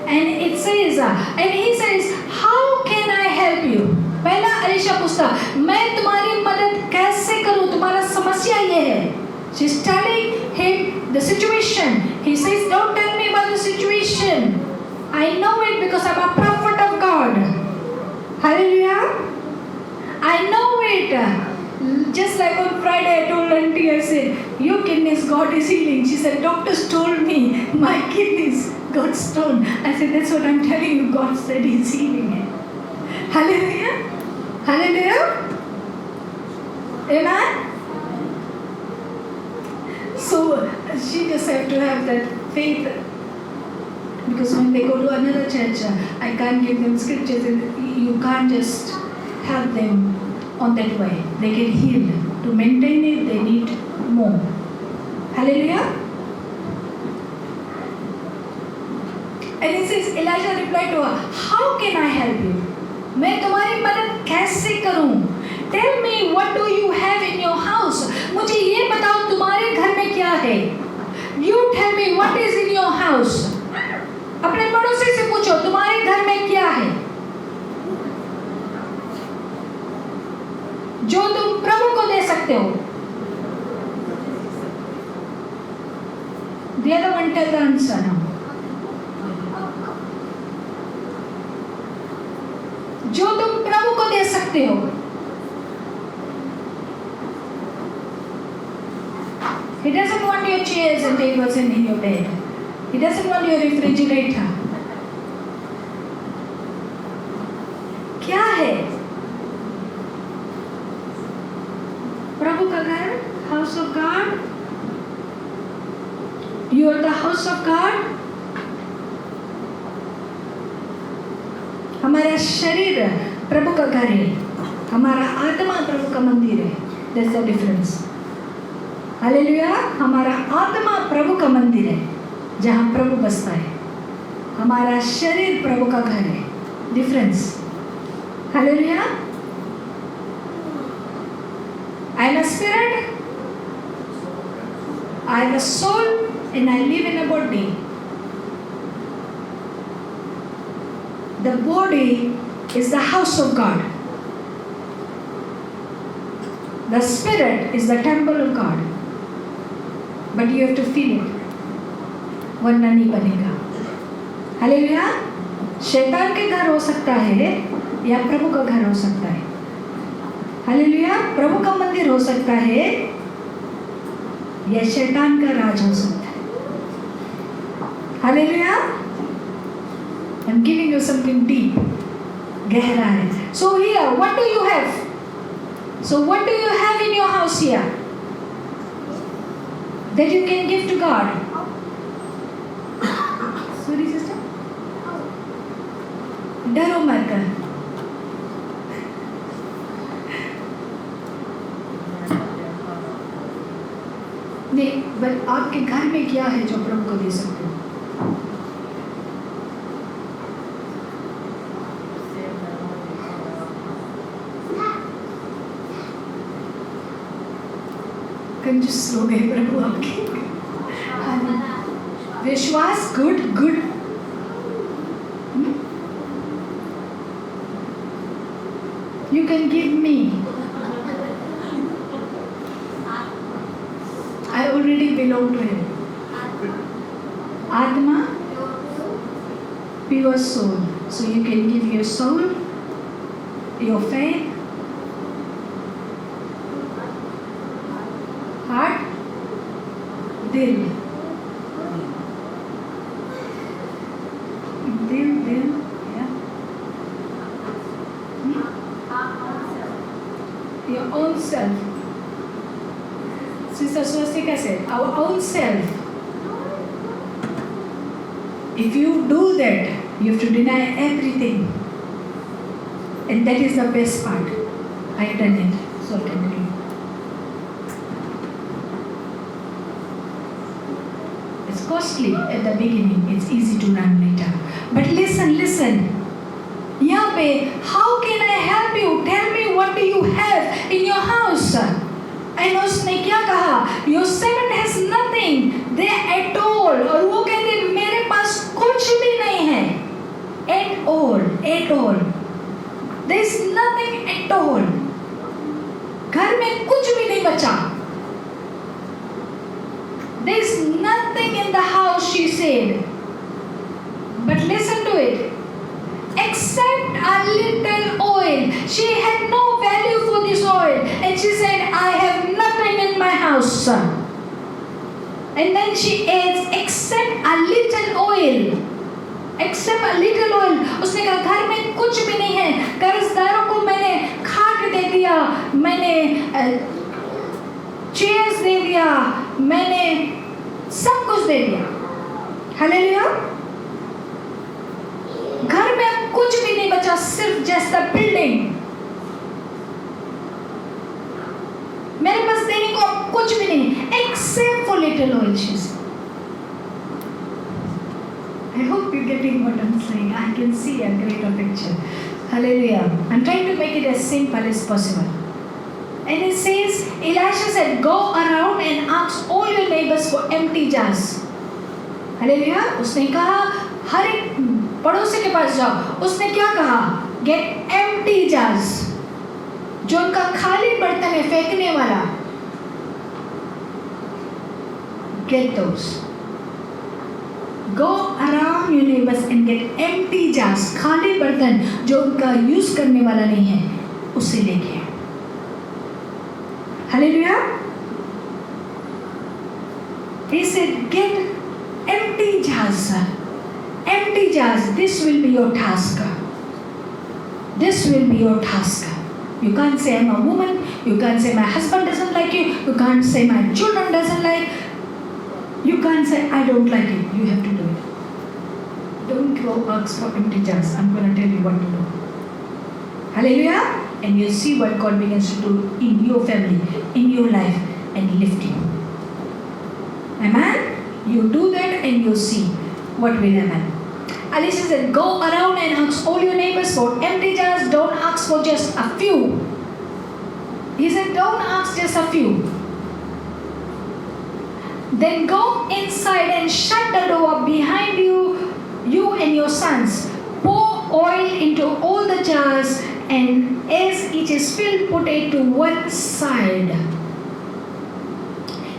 And it says, and he says, how can I help you? पहला एलिशा पूछता, मैं तुम्हारी मदद कैसे करूं? तुम्हारा समस्या ये है. She's telling him the situation. He says, don't tell me about the situation. I know it because I'm a prophet of God. Hallelujah. I know it. Just like on Friday I told auntie, I said, your kidneys God is healing. She said, doctors told me my kidneys God's stone. I said, that's what I'm telling you. God said He's healing it. Hallelujah. Hallelujah. Amen. So she just have to have that faith. Because when they go to another church, I can't give them scriptures. You can't just have them on that way. They get healed. To maintain it, they need more. Hallelujah. And it says, Elijah replied to her, how can I help you? मैं तुम्हारी मदद कैसे करूं? Tell me, what do you have in your house? मुझे ये बताओ तुम्हारे घर में क्या है? You tell me what is in your house. अपने पड़ोसी से पूछो तुम्हारे घर में क्या है जो तुम प्रभु को दे सकते हो. The other one tell the answer now. जो तुम प्रभु को दे सकते हो. He doesn't want your chairs and tables in your bed. He doesn't want your refrigerator. क्या है? प्रभु का घर, house of God. You are the house of God. हमारा शरीर प्रभु का घर है, हमारा आत्मा प्रभु का मंदिर है. That's the difference. हालेलुया. हमारा आत्मा प्रभु का मंदिर है जहाँ प्रभु बसता है. हमारा शरीर प्रभु का घर है. Difference. Hallelujah. I am a spirit, I am a soul, and I live in a body. The body is the house of God. The spirit is the temple of God. But you have to feel it. वरना नहीं बनेगा. Hallelujah. शैतान के घर हो सकता है या प्रभु का घर हो सकता है. हालेलुया. प्रभु का मंदिर हो सकता है या शैतान का राज हो सकता है. Hallelujah. I'm giving you something deep. गहरा है. So here, what do you have? So what do you have in your house here that you can give to God? Sorry, sister. डरो मत. नहीं, बट आपके घर में क्या है जो प्रभु को दे सकते हो? कंजूस हो गए प्रभु आपके. विश्वास. Good good. You can give me. I already belong to Him. Atma, pure soul. So you can give your soul, your faith, heart, dil. Dil, yeah. Your own self. Sister Swastika said, our own self. If you do that, you have to deny everything. And that is the best part. I've done it, so I can do it. It's costly at the beginning, it's easy to run later. But listen. यहाँ पे, how can I help you? Tell me, what do you have in your house? And उसने क्या कहा? Your servant has nothing there at all. और वो कहते मेरे पास कुछ भी नहीं है. At all. There is nothing at all. घर में कुछ भी नहीं बचा. There is nothing in the house, she said. But listen to it. Except a little oil. She had no value for this oil. And she said, I have nothing in my house. And then she adds, except a little oil. Except a little oil. उसने कहा घर में कुछ भी नहीं है, कर्जदारों को मैंने खाट दे दिया, मैंने चेयर्स दे दिया, मैंने सब कुछ दे दिया. हालेलुया. घर में अब कुछ भी नहीं बचा, सिर्फ जस्ट अ बिल्डिंग. मेरे पास देने को अब कुछ भी नहीं, except for little oil, she said. I hope you're getting what I'm saying. I can see a greater picture. Hallelujah. I'm trying to make it as simple as possible. And it says, Elisha said, go around and ask all your neighbors for empty jars. Hallelujah. उसने कहा हर एक पड़ोसी के पास जाओ. उसने क्या कहा? Get empty jars. जो उनका खाली बर्तन है फेंकने वाला. Get those. Go around your neighbors and get empty jars. खाली बर्तन जो उनका यूज करने वाला नहीं है, उसे लेके. Hallelujah. He said, get empty jars. Empty jars. This will be your task. This will be your task. You can't say I'm a woman. You can't say my husband doesn't like you. You can't say my children doesn't like. You can't say I don't like it. You have to do it. Don't go ask for empty jars. I'm going to tell you what to do. Hallelujah. And you'll see what God begins to do in your family, in your life, and lift you. Amen. You do that and you'll see what will happen. Alicia said, go around and ask all your neighbors for empty jars. Don't ask for just a few. He said, don't ask just a few. Then go inside and shut the door behind you, you and your sons. Pour oil into all the jars, and as it is filled, put it to one side.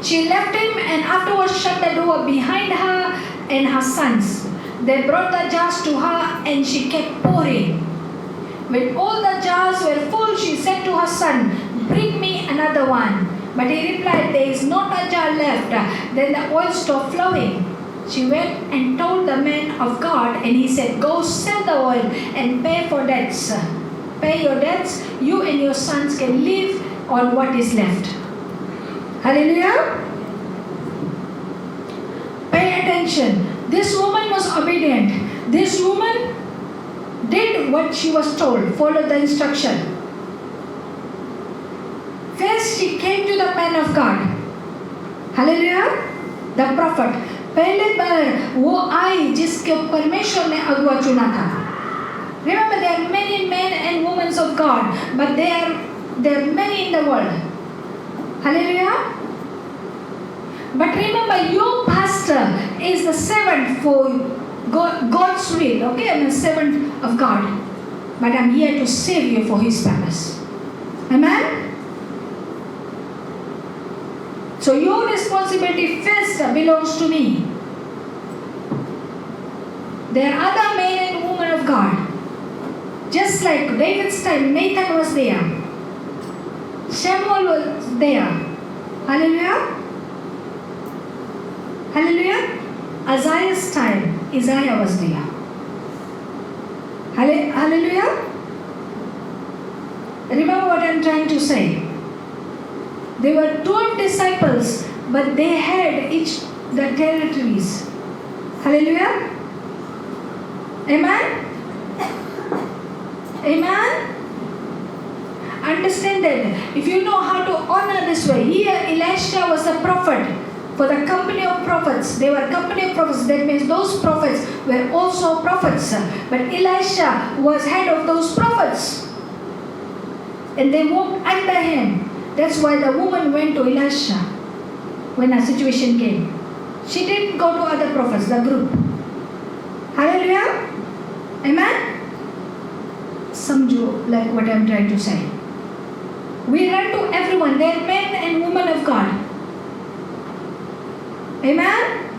She left him and afterwards shut the door behind her and her sons. They brought the jars to her and she kept pouring. When all the jars were full, she said to her son, bring me another one. But he replied, there is not a jar left. Then the oil stopped flowing. She went and told the man of God, and he said, go sell the oil and pay for debts. Pay your debts. You and your sons can live on what is left. Hallelujah. Pay attention. This woman was obedient. This woman did what she was told, followed the instruction. First, she came to the man of God. Hallelujah. The prophet. पहले बार वो आई जिसके परमेश्वर ने अगुआ चुना था. Remember, there are many men and women of God, but there are many in the world. Hallelujah. But remember, your pastor is the servant for God's will. Okay, I'm a servant of God, but I'm here to save you for His purpose. Amen. So your responsibility first belongs to me. There are other men and women of God. Just like David's time, Nathan was there. Samuel was there. Hallelujah. Hallelujah. Isaiah's time, Isaiah was there. Hallelujah. Remember what I'm trying to say. They were 12 disciples, but they had each the territories. Hallelujah. Amen. Amen. Understand that. If you know how to honor this way, here Elisha was a prophet for the company of prophets. They were company of prophets. That means those prophets were also prophets. But Elisha was head of those prophets. And they walked under him. That's why the woman went to Elisha when a situation came. She didn't go to other prophets, the group. Hallelujah. Amen. Samjho, like what I'm trying to say. We run to everyone. They're men and women of God. Amen.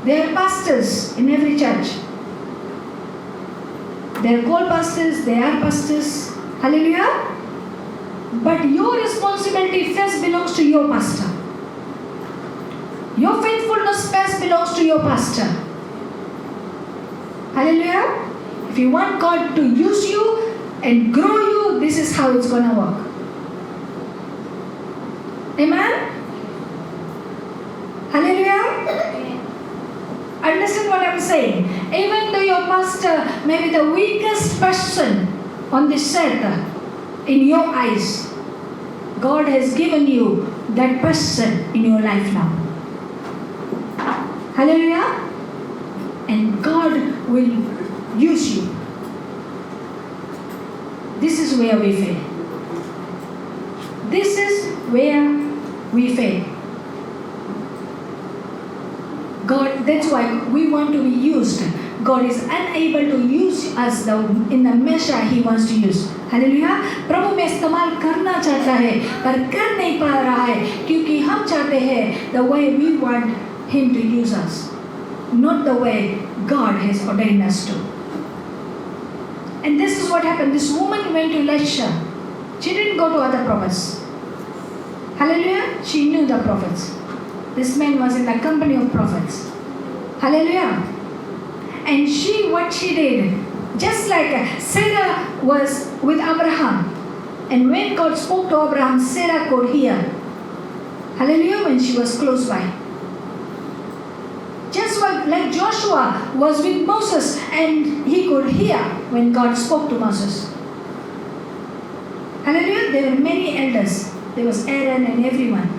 There are pastors in every church. They are called pastors. They are pastors. Hallelujah. But your responsibility first belongs to your pastor. Your faithfulness best belongs to your pastor. Hallelujah. If you want God to use you and grow you, this is how it's going to work. Amen? Hallelujah. Understand what I'm saying? Even though your pastor may be the weakest person on this earth, in your eyes, God has given you that person in your life now. Hallelujah. And God will use you. This is where we fail. This is where we fail. God, that's why we want to be used. God is unable to use us in the measure He wants to use. Hallelujah. प्रभु में इस्तेमाल करना चाहता है पर कर नहीं पा रहा है क्योंकि हम चाहते हैं the way we want Him to use us, not the way God has ordained us to. And this is what happened. This woman went to Elisha. She didn't go to other prophets. Hallelujah. She knew the prophets. This man was in the company of prophets. Hallelujah. And what she did, just like Sarah was with Abraham. And when God spoke to Abraham, Sarah could hear. Hallelujah, when she was close by. Just like Joshua was with Moses and he could hear when God spoke to Moses. Hallelujah, there were many elders. There was Aaron and everyone.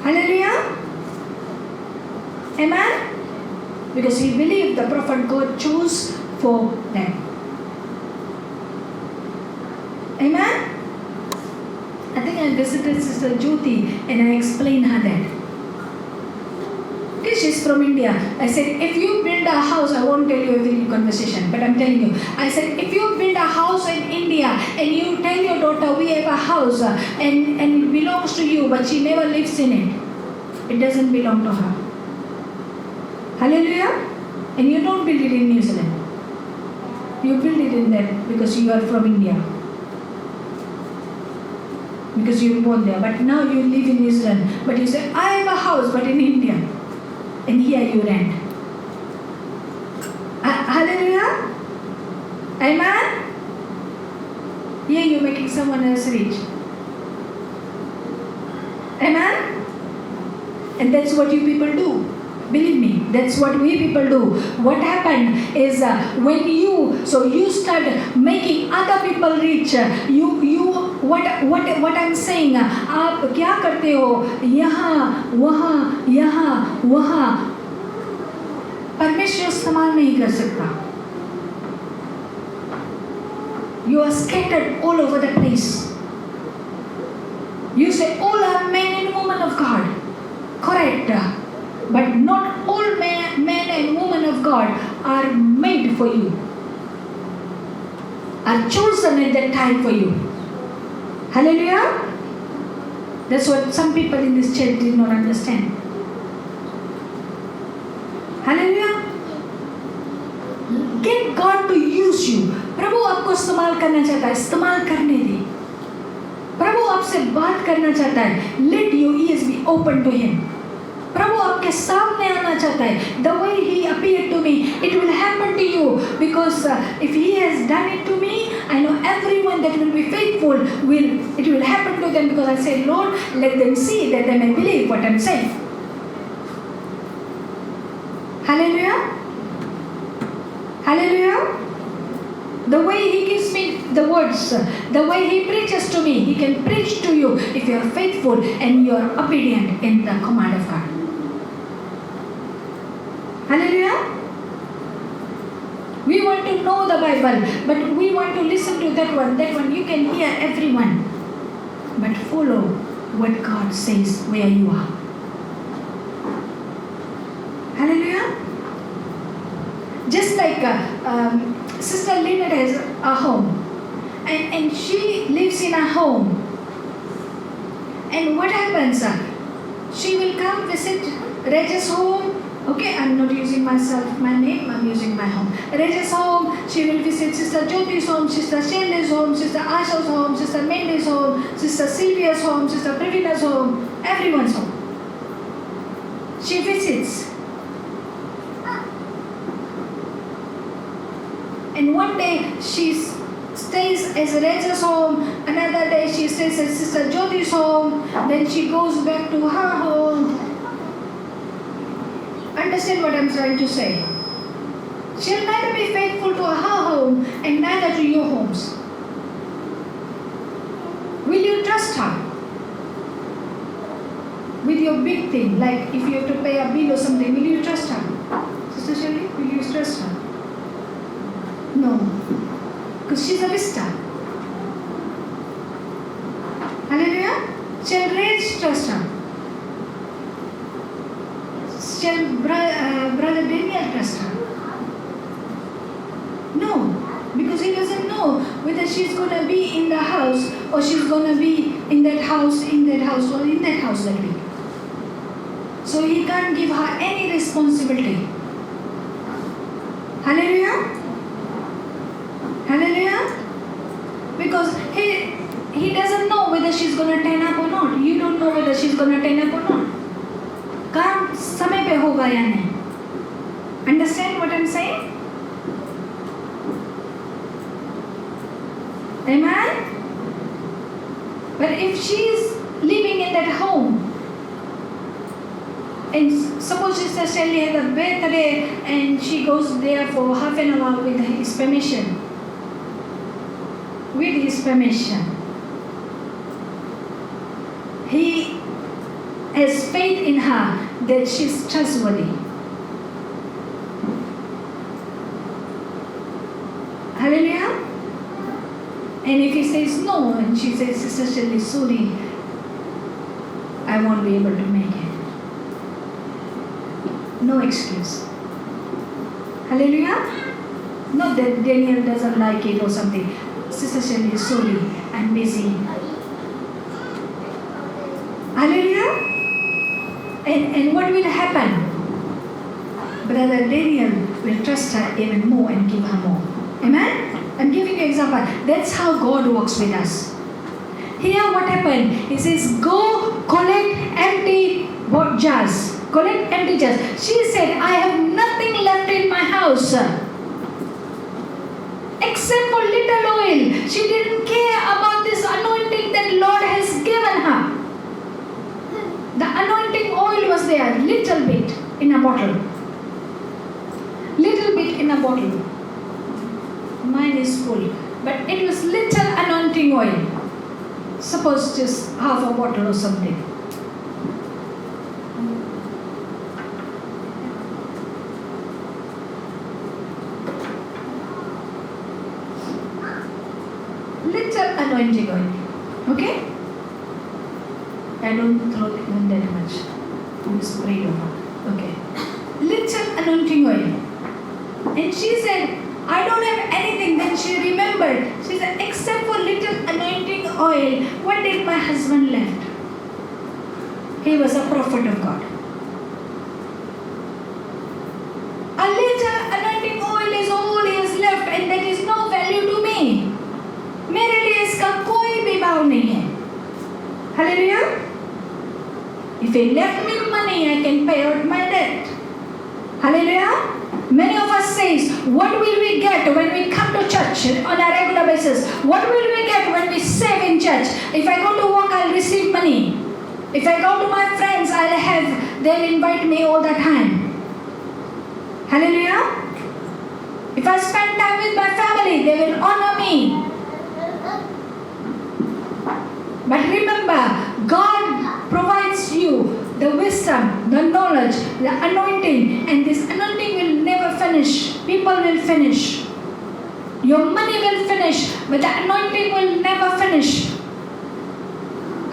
Hallelujah. Amen. Because he believed the prophet God chose for them. Amen. I think I visited Sister Jyoti and I explained her that. Okay, she's from India. I said, if you build a house, I won't tell you every conversation, but I'm telling you. I said, if you build a house in India and you tell your daughter, we have a house and it belongs to you, but she never lives in it, it doesn't belong to her. Hallelujah. And you don't build it in New Zealand. You build it in there because you are from India. Because you were born there. But now you live in New Zealand. But you say, I have a house but in India. And here you rent. Hallelujah. Amen. Here you're making someone else rich. Amen. And that's what you people do. Believe me, that's what we people do. What happened is when you start making other people rich. What I'm saying, आप क्या करते हो? यहाँ वहाँ परमेश्वर इस्तेमाल नहीं कर सकता. You are scattered all over the place. You say all are men and women of God. Correct. But not all men and women of God are made for you, are chosen at that time for you. Hallelujah. That's what some people in this church did not understand. Hallelujah. Get God to use you. प्रभु आपको इस्तेमाल करना चाहता है, इस्तेमाल करने दे. प्रभु आपसे बात करना चाहता है. Let your ears be open to Him. प्रभु आपके सामने आना चाहता है. The way He appeared to me, it will happen to you because if He has done it to me, I know everyone that will be faithful it will happen to them because I say, Lord, let them see that they may believe what I'm saying. Hallelujah. Hallelujah. The way He gives me the words, the way He preaches to me, He can preach to you if you are faithful and you are obedient in the command of God. Hallelujah. We want to know the Bible, but we want to listen to that one. That one you can hear everyone, but follow what God says where you are. Hallelujah. Just like Sister Lynette has a home, and she lives in a home. And what happens? She will come visit Regis home. Okay, I'm not using my name, I'm using my home. Regis home, she will visit Sister Jyoti's home, Sister Shelley's home, Sister Asha's home, Sister Mandy's home, Sister Sylvia's home, Sister Pravina's home, everyone's home. she visits. And one day she stays at Reza's home, another day she stays at Sister Jyoti's home, then she goes back to her home. Understand what I'm trying to say? She'll neither be faithful to her home and neither to your homes. Will you trust her? With your big thing, like if you have to pay a bill or something, will you trust her? Sister Shirley, will you trust her? No, because she's a visitor. Hallelujah? Shall Rage trust her? Shall Brother Daniel trust her? No, because he doesn't know whether she's going to be in the house or she's going to be in that house or in that house that week. So he can't give her any responsibility. Hallelujah? Hallelujah? Because he doesn't know whether she's going to turn up or not. You don't know whether she's going to turn up or not. काम समय पे होगा या नहीं? Understand what I'm saying? Amen? But if she's living in that home, and suppose Sister Shelley has a birthday and she goes there for half an hour with his permission. With his permission. He has faith in her that she's trustworthy. Hallelujah? And if he says no, and she says, Sister Shelley, sorry, I won't be able to make it. No excuse. Hallelujah? Not that Daniel doesn't like it or something. Sister Shelley, sorry, I'm busy. Hallelujah? And what will happen? Brother Daniel will trust her even more and give her more. Amen? I'm giving you an example. That's how God works with us. Here what happened? He says, go collect empty jars. Collect empty jars. She said, I have nothing left in my house except for little oil. She didn't care about this anointing that Lord has given her. The anointing oil was there, little bit in a bottle. Little bit in a bottle. Mine is full. But it was little anointing oil. Suppose just half a bottle or something. Little anointing oil. Okay? I don't throw even that much. You spray it over. Okay. Little anointing oil. And she said, I don't have anything. Then she remembered. She said, except for little anointing oil, what did my husband left? He was a prophet of God. A little anointing oil is all he has left and there is no value to me. मेरे लिए इसका कोई भी भाव नहीं है. Hallelujah? If he left me money, I can pay out my debt. Hallelujah? Many of us says, what will we get when we come to church on a regular basis? What will we get when we serve in church? If I go to work, I'll receive money. If I go to my friends, they'll invite me all the time. Hallelujah? If I spend time with my family, they will honor me. But remember, God provides you the wisdom, the knowledge, the anointing, and this anointing will never finish. People will finish. Your money will finish, but the anointing will never finish.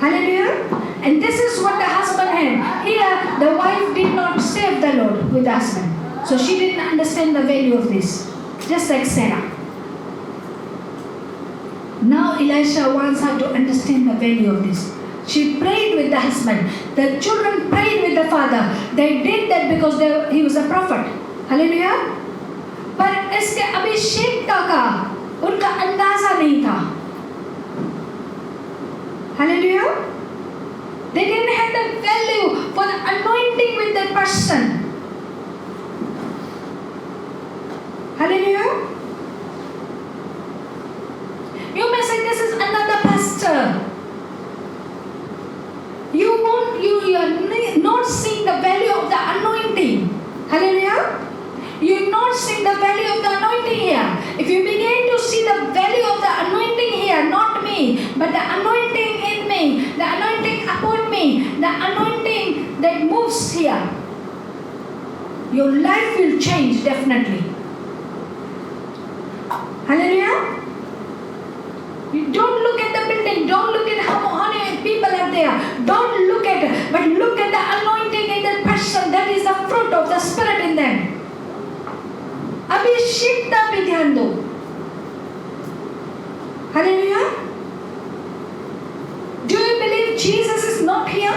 Hallelujah? And this is what the husband had. Here, the wife did not serve the Lord with the husband. So she didn't understand the value of this. Just like Sarah. Now Elisha wants her to understand the value of this. She prayed with the husband. The children prayed with the father. They did that because he was a prophet. Hallelujah. पर इसके अभिषेक का उनका अंदाजा नहीं था. Hallelujah. They didn't have the value for the anointing with that person. your life will change definitely. Hallelujah. You don't look at the building, don't look at how many people are there, don't look at it, but look at the anointing in the person. That is the fruit of the Spirit in them. अभिषेकता पे ध्यान दो. Hallelujah. Do you believe Jesus is not here?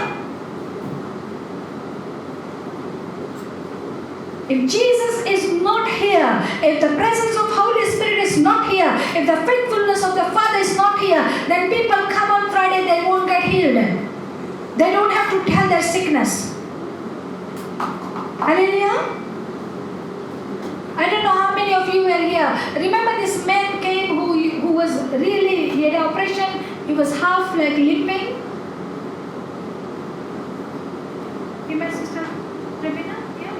If Jesus is not here, if the presence of Holy Spirit is not here, if the faithfulness of the Father is not here, then people come on Friday, they won't get healed. They don't have to tell their sickness. Hallelujah. I don't know how many of you were here. Remember this man came who was really, he had an operation, he was half like limping. Remember Sister Rebina? Yeah.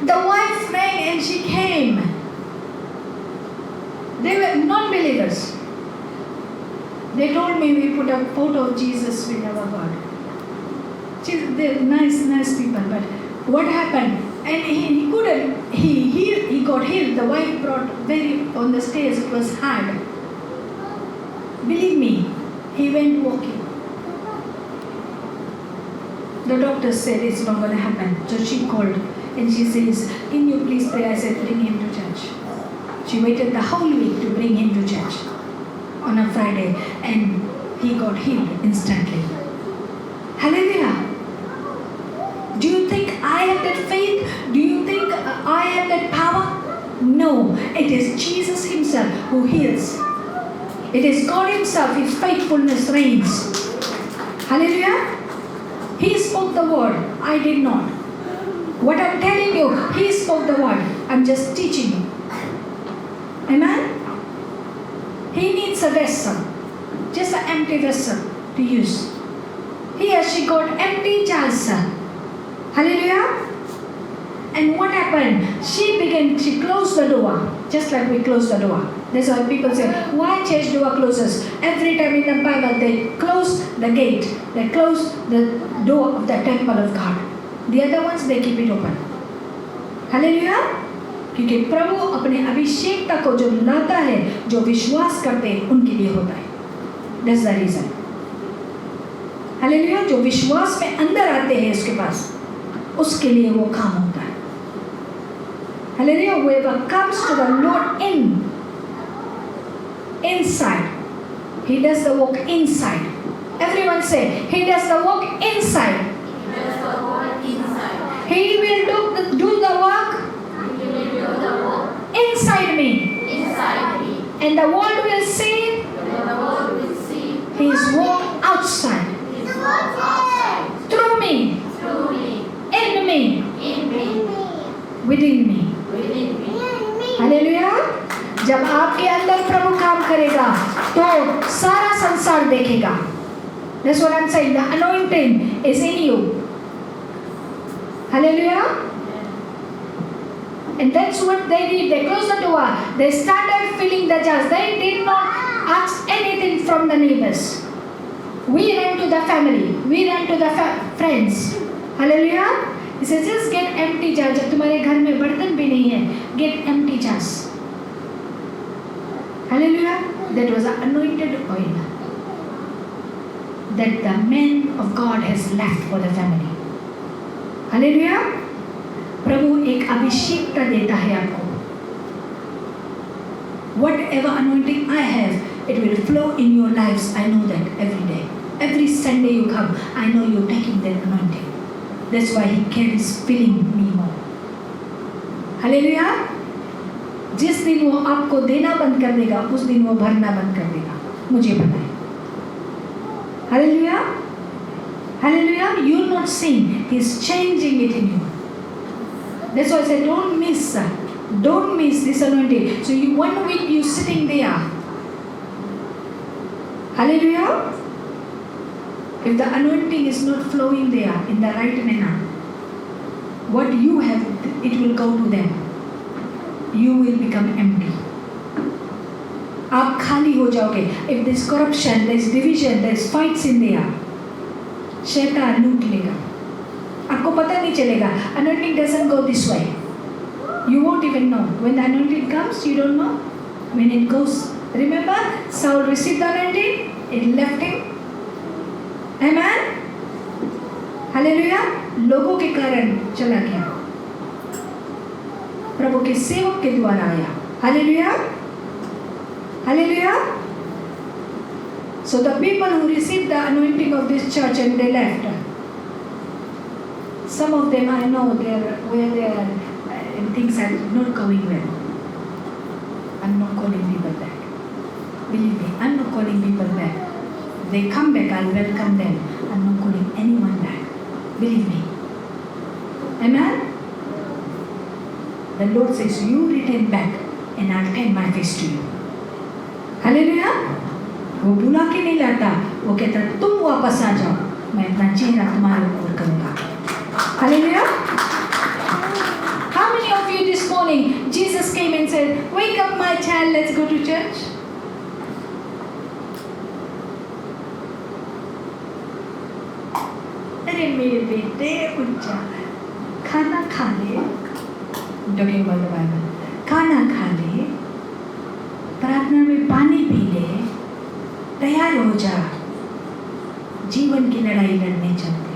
The wife rang and she came. They were non-believers. They told me we put a photo of Jesus with our God. They're nice people, but what happened? And he couldn't, he got healed. The wife brought on the stairs, it was hard. Believe me, he went walking. The doctor said it's not going to happen. So she called and she says, can you please pray? I said, bring him to church. She waited the whole week to bring him to church on a Friday, and he got healed instantly. Hallelujah. Do you think I have that faith? Do you think I have that power? No, it is Jesus himself who heals. It is God himself, his faithfulness reigns. Hallelujah. He spoke the word, I did not. What I'm telling you, he spoke the word. I'm just teaching you. Amen? He needs a vessel, just an empty vessel to use. Here she got empty jars. Hallelujah. And what happened? She closed the door, just like we close the door. That's why people say, why church door closes? Every time in the Bible they close the gate, they close the door of the temple of God. The other ones they keep it open. Hallelujah. क्योंकि प्रभु अपने अभिषेकता को जो लाता है, जो विश्वास करते हैं उनके लिए होता है. That's the reason. Hallelujah. जो विश्वास में अंदर आते हैं उसके पास, उसके लिए वो काम होता है. Hallelujah. Whoever comes to the Lord inside, he does the work inside. Everyone say, he does the work inside. He does the work inside. He will do the work inside me. Inside me. And the world will see And the world will see his work outside. his work outside. Through me. Through me. In me. In me. Within me. Within me. Hallelujah. जब आपके अंदर प्रभु काम करेगा तो सारा संसार देखेगा. That's what I'm saying. The anointing is in you. Hallelujah. And that's what they did. They closed the door. They started filling the jars. They did not ask anything from the neighbors. We ran to the family. We ran to the friends. Hallelujah. He says, just get empty jars. जब तुम्हारे घर में बर्तन भी नहीं है, get empty jars. Hallelujah. That was an anointed oil that the man of God has left for the family. Hallelujah. प्रभु एक अभिषेकता देता है आपको. Whatever anointing I have, it will flow in your lives. I know that every day. Every Sunday you come, I know you're taking that anointing. That's why he carries filling me more. Hallelujah. जिस दिन वो आपको देना बंद कर देगा, उस दिन वो भरना बंद कर देगा. मुझे पता है. Hallelujah. Hallelujah. You're not seeing. He's changing it in you. That's why I said, don't miss this anointing. So 1 week you sitting there. Hallelujah. If the anointing is not flowing there in the right manner, what you have, it will go to them. You will become empty. आप खाली हो जाओगे. If there's corruption, there's division, there's fights in there, शैतान लूट लेगा. आपको पता नहीं चलेगा. Anointing doesn't go this way. You won't even know. When the anointing comes, you don't know. When it goes, remember, Saul received the anointing, it left him. Amen? Hallelujah. लोगों के कारण चला गया, प्रभु के सेवक के द्वारा आया. Hallelujah. Hallelujah. So the people who received the anointing of this church and they left. Some of them I know where they are and things are not going well. I'm not calling people back. Believe me, I'm not calling people back. If they come back, I'll welcome them. I'm not calling anyone back. Believe me. Amen? The Lord says, you return back and I'll turn my face to you. Hallelujah. वो बुला के नहीं लाता, वो कहता तुम वापस आ जाओ, मैं अपना चेहरा तुम्हारे ऊपर करूँगा. Hallelujah. How many of you this morning, Jesus came and said, wake up my child, let's go to church? अरे मेरे बेटे उठ जा, खाना खा ले. Talking about the Bible. खाना खा ले, प्रार्थना में पानी पी ले, तैयार हो जा, जीवन की लड़ाई लड़ने चलते.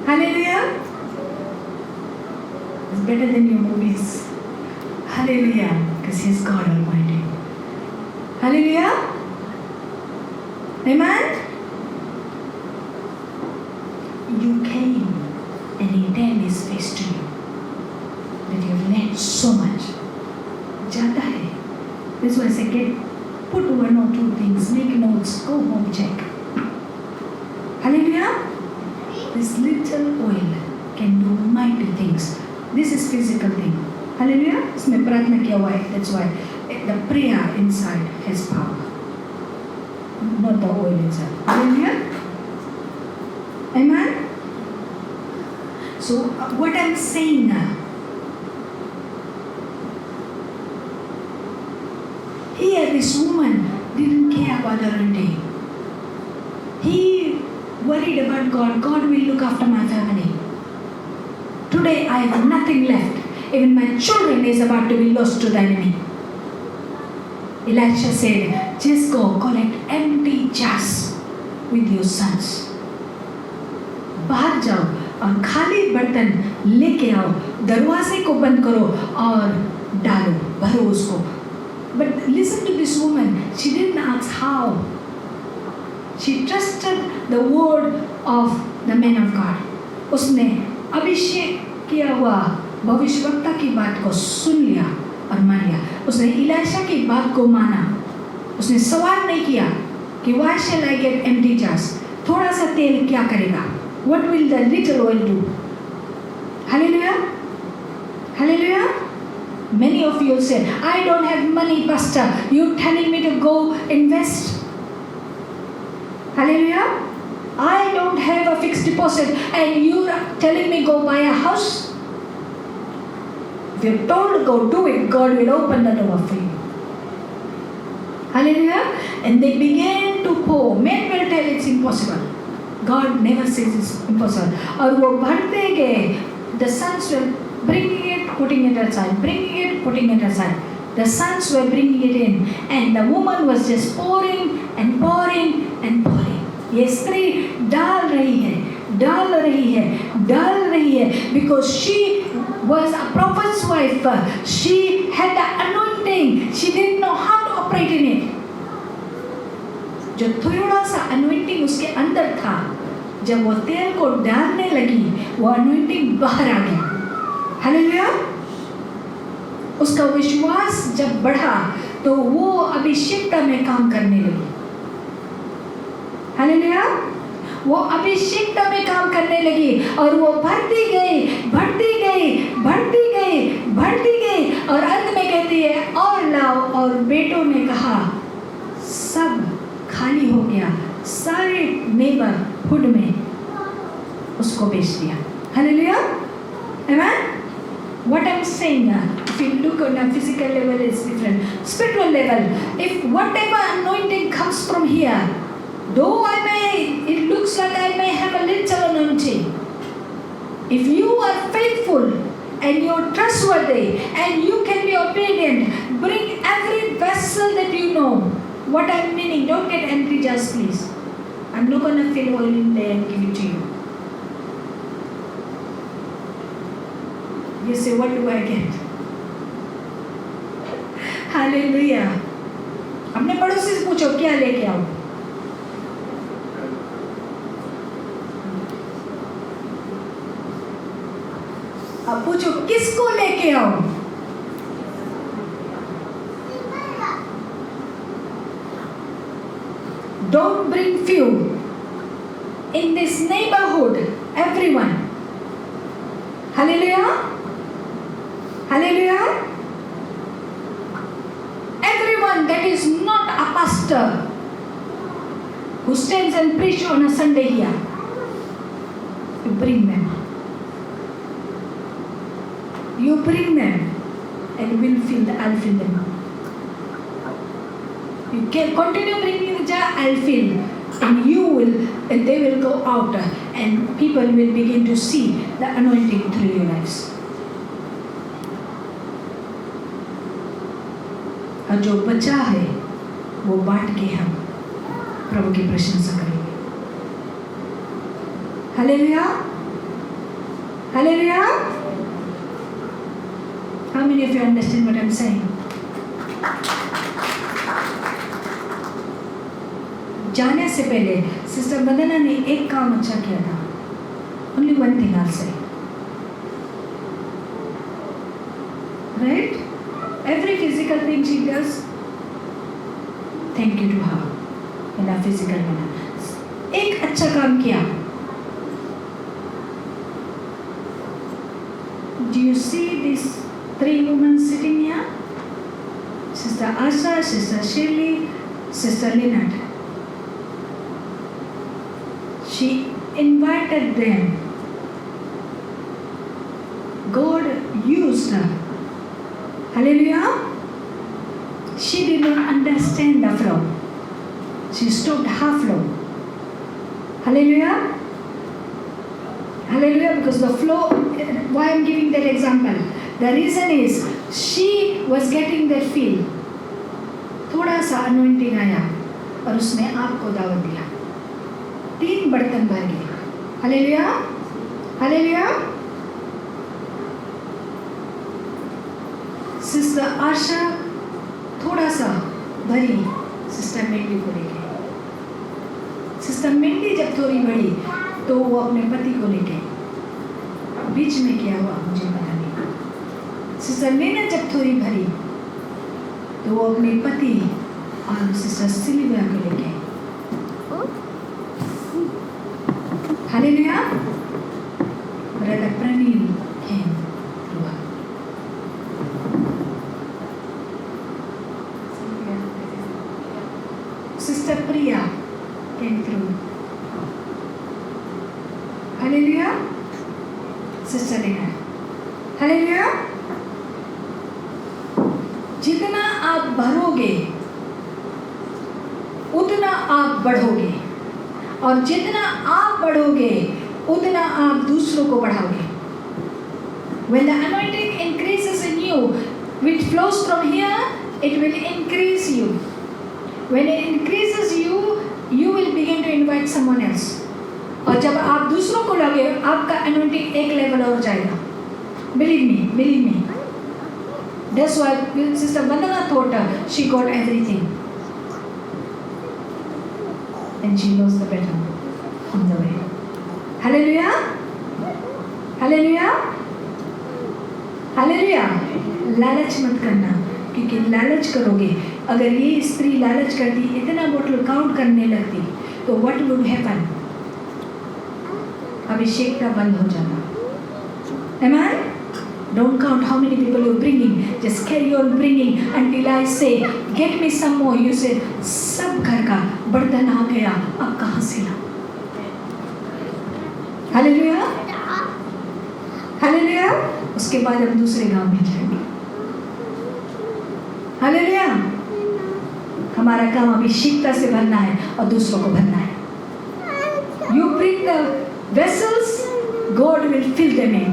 Hallelujah. It's better than your movies. Hallelujah. Because He is God Almighty. Hallelujah. Amen. You came and He turned His face to you. That you have learned so much. Jata hai. This was I said, put one or two things, make notes, go home, check. Hallelujah. This little oil can do mighty things. This is physical thing. Hallelujah. इसमें प्रार्थना किया हुआ है. That's why the prayer inside has power, not the oil inside. Hallelujah. Amen. So what I'm saying now, here this woman didn't care about the anointing. He worried about God. God will look after my family. Today I have nothing left. Even my children is about to be lost to the enemy. Elisha said, just go collect empty jars with your sons. बाहर जाओ और खाली बर्तन लेके आओ, दरवाजे को बंद करो और डालो, भरो उसको. But listen to this woman. She didn't ask how. She trusted the word of the man of God. उसने अभिषेक किया हुआ भविष्यवक्ता की बात को सुन लिया और मान लिया. उसने इलाशा की बात को माना. उसने सवाल नहीं किया कि why shall I get empty jars? थोड़ा सा तेल क्या करेगा? What will the little oil do? Hallelujah. Hallelujah. Many of you said, I don't have money, pastor. You telling me to go invest? Hallelujah. I don't have a fixed deposit and you are telling me go buy a house? If you're told to go do it, God will open the door for you. Hallelujah. And they began to pour. Men will tell it's impossible. God never says it's impossible. और वो भरते गए. The sons were bringing it, putting it aside, bringing it, putting it aside. The sons were bringing it in, and the woman was just pouring and pouring and pouring. ये स्त्री डाल रही है, डाल रही है, डाल रही है, because she was a prophet's wife. She had the anointing. She didn't know how to operate in it. जो थोड़ा सा anointing उसके अंदर था, जब वो तेल को डालने लगी, वो anointing बाहर आ गया. हालेलुया. उसका विश्वास जब बढ़ा, तो वो अभिषेकता में काम करने लगी. हालेलुया. वो अभिषेकता में काम करने लगी और वो बढ़ती गई, बढ़ती गई, बढ़ती गई, बढ़ती गई और अंत में कहती है और लाओ. और बेटों ने कहा सब खाली हो गया. सारे नेबरहुड में उसको बेच दिया. Hallelujah. Amen. What I'm saying, if you look on a physical level, it's different. Spiritual level, if whatever anointing comes from here, Though it looks like I may have a little anointing. If you are faithful and you're trustworthy and you can be obedient, bring every vessel that you know. What I'm meaning, don't get empty jars, please. I'm not going to fill oil in there and give it to you. You say, what do I get? Hallelujah. अपने पड़ोसी से पूछो क्या लेके आओ. अब पूछो किसको लेके आओ. Don't bring few. In this neighborhood, everyone. Hallelujah. Hallelujah. Everyone that is not a pastor who stands and preach on a Sunday here, you bring them. You bring them and I'll fill them up. You can continue bringing the jar, I'll fill. And they will go out and people will begin to see the anointing through your lives. और जो बचा है वो बांट के हम प्रभु की प्रशंसा करेंगे. Hallelujah. Hallelujah. How many of you understand what I'm saying? जाने से पहले सिस्टर वंदना ने एक काम अच्छा किया था. Only one thing I'll say. Right? Every physical thing she does, thank you to her. In a physical manner. एक अच्छा काम किया. Do you see these 3 women sitting here? Sister Asha, Sister Shirley, Sister Lynette. She invited them. God used her. Hallelujah. She did not understand the flow. She stopped her flow. Hallelujah. Hallelujah. Because the flow, why I'm giving that example? The reason is she was getting that feel. थोड़ा सा anointing आया और उसने आपको दावत दिया. 3 बर्तन भर गए. हालेलुया. हालेलुया. सिस्टर आशा थोड़ा सा भरी सिस्टर मेंडी को ले गए. सिस्टर मेंडी जब थोड़ी बढ़ी तो वो अपने पति को ले गए. बीच में क्या हुआ मुझे पता नहीं. सिस्टर लीना जब थोड़ी भरी तो वो अपने पति और सिस्टर सिल्विया को ले गए. Hallelujah. Brother Praveen came through her. Sister Priya came through. Hallelujah. Sister Lena. Hallelujah. जितना आप भरोगे उतना आप बढ़ोगे और जितना आप बढ़ोगे उतना आप दूसरों को बढ़ाओगे. When the anointing increases in you, which flows from here, it will increase you. When it increases you, you will begin to invite someone else. और जब आप दूसरों को लाओगे, आपका anointing एक level और जाएगा. Believe me, believe me. That's why Sister Vandana thought she got everything, and she lost the battle on the way. Hallelujah. Hallelujah. Hallelujah. लालच मत करना, क्योंकि लालच करोगे. अगर ये स्त्री लालच करती, इतना बोतल काउंट करने लगती, तो what would happen? अभिषेक का बंद हो जाना. Amen? Don't count how many people you're bringing. Just carry on bringing until I say, get me some more. You say, सब घर का बर्तन आ गया, अब कहाँ से लाऊं? Hallelujah. Hallelujah. उसके बाद हम दूसरे गांव में जाएंगे. Hallelujah. हमारा काम अभिषेकता से भरना है और दूसरों को भरना है. You bring the vessels, God will fill them in.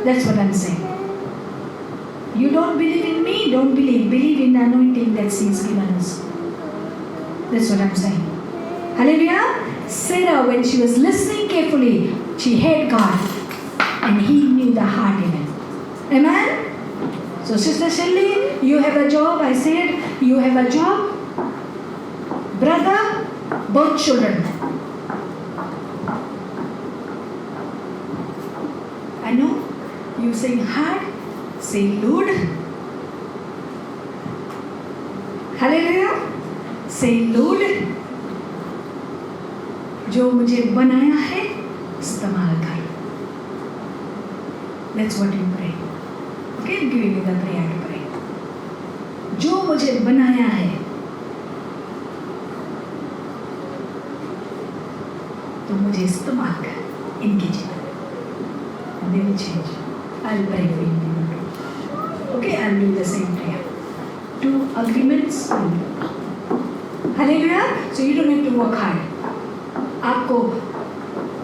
That's what I'm saying. You don't believe in me, don't believe. Believe in the anointing that He's given us. That's what I'm saying. Hallelujah. Sarah, when she was listening carefully, she heard God and He knew the heart in it. Amen? So Sister Shelley, you have a job. I said, you have a job. Brother, both children. I know you sing hard, say Lord. Hallelujah. Say Lord. जो मुझे बनाया है इस्तेमाल कर. That's what you pray. Okay, I'm giving you the prayer to pray. जो मुझे बनाया है तो मुझे इस्तेमाल कर इनकी जीवन. And they will change. I'll pray for you. Okay, I'll do the same prayer. 2 agreements. Hallelujah. So you don't have to work hard. आपको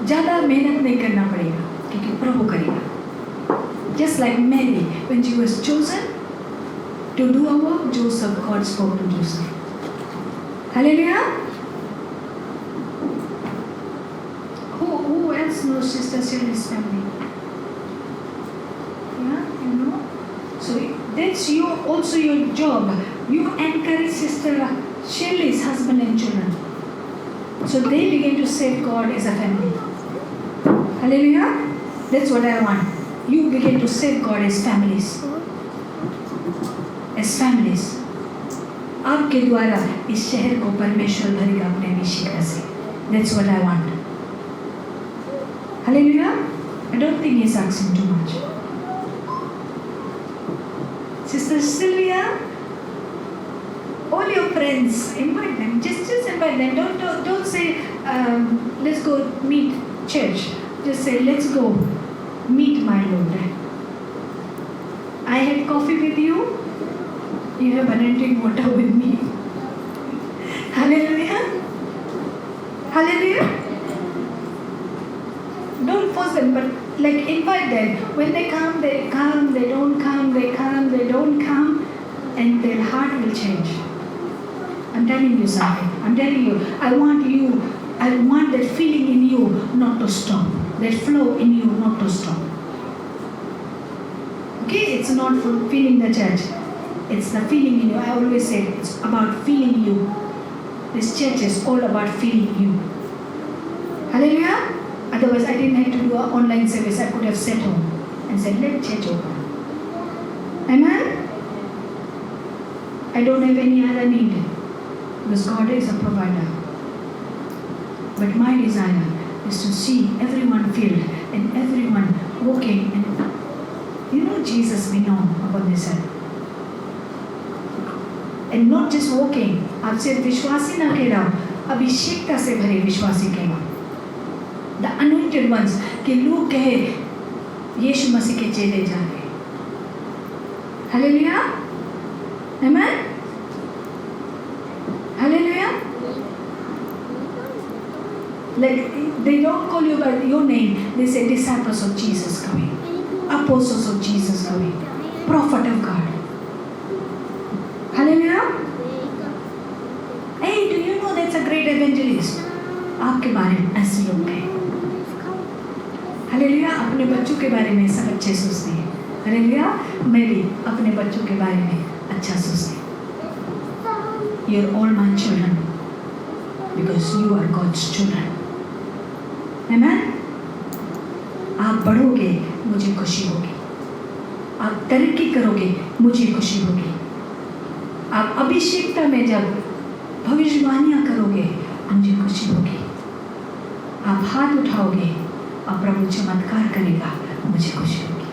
ज़्यादा मेहनत नहीं करना पड़ेगा क्योंकि प्रभु करेगा. Just like Mary, when she was chosen to do a work, Joseph, God spoke to Joseph. Hallelujah. Who else knows Sister Shelley's family? Yeah, you know. So that's also your job. You encourage Sister Shelley's husband and children. So they begin to serve God as a family. Hallelujah. That's what I want. You begin to serve God as families. As families. आपके द्वारा इस शहर को परमेश्वर भरेगा अपने अभिषेक से. That's what I want. Hallelujah. I don't think he's asking too much. Sister Sylvia, all your friends, invite them. Just invite them. Don't say let's go meet church. Just say let's go meet my Lord. I had coffee with you. You have anointing water with me. Hallelujah. Hallelujah. Don't force them, but like invite them. When they come, they come. They don't come, they come. They don't come, and their heart will change. I'm telling you something. I'm telling you. I want that feeling in you not to stop. That flow in you not to stop. Okay, it's not for feeling the church. It's the feeling in you. I always say it's about feeling you. This church is all about feeling you. Hallelujah. Otherwise, I didn't have to do an online service. I could have sat home and said, let church open. Amen? I don't have any other need because God is a provider. But my desire is to see everyone filled and everyone walking. And you know Jesus we know upon this earth. And not just walking. आप सिर्फ विश्वासी ना कहलाओ, अभिषेकता से भरे विश्वासी कहलाओ. The anointed ones कि लोग कहे यीशु मसीह के चेले जा रहे. Hallelujah. Amen. Hallelujah. Like they don't call you by your name. They say disciples of Jesus coming, apostles of Jesus coming, prophet of God. Hallelujah. Hey, do you know that's a great evangelist? आपके बारे में ऐसे लोग कहें. Hallelujah. अपने बच्चों के बारे में सब अच्छे सोचते हैं. हालेलुया. मैं भी अपने बच्चों के बारे में अच्छा सोचती हूँ. You're all my children because you are God's children. Amen. आप बढ़ोगे मुझे खुशी होगी. आप तरक्की करोगे मुझे खुशी होगी. आप अभिषेकता में जब भविष्यवाणियाँ करोगे मुझे खुशी होगी. आप हाथ उठाओगे और प्रभु चमत्कार करेगा मुझे खुशी होगी.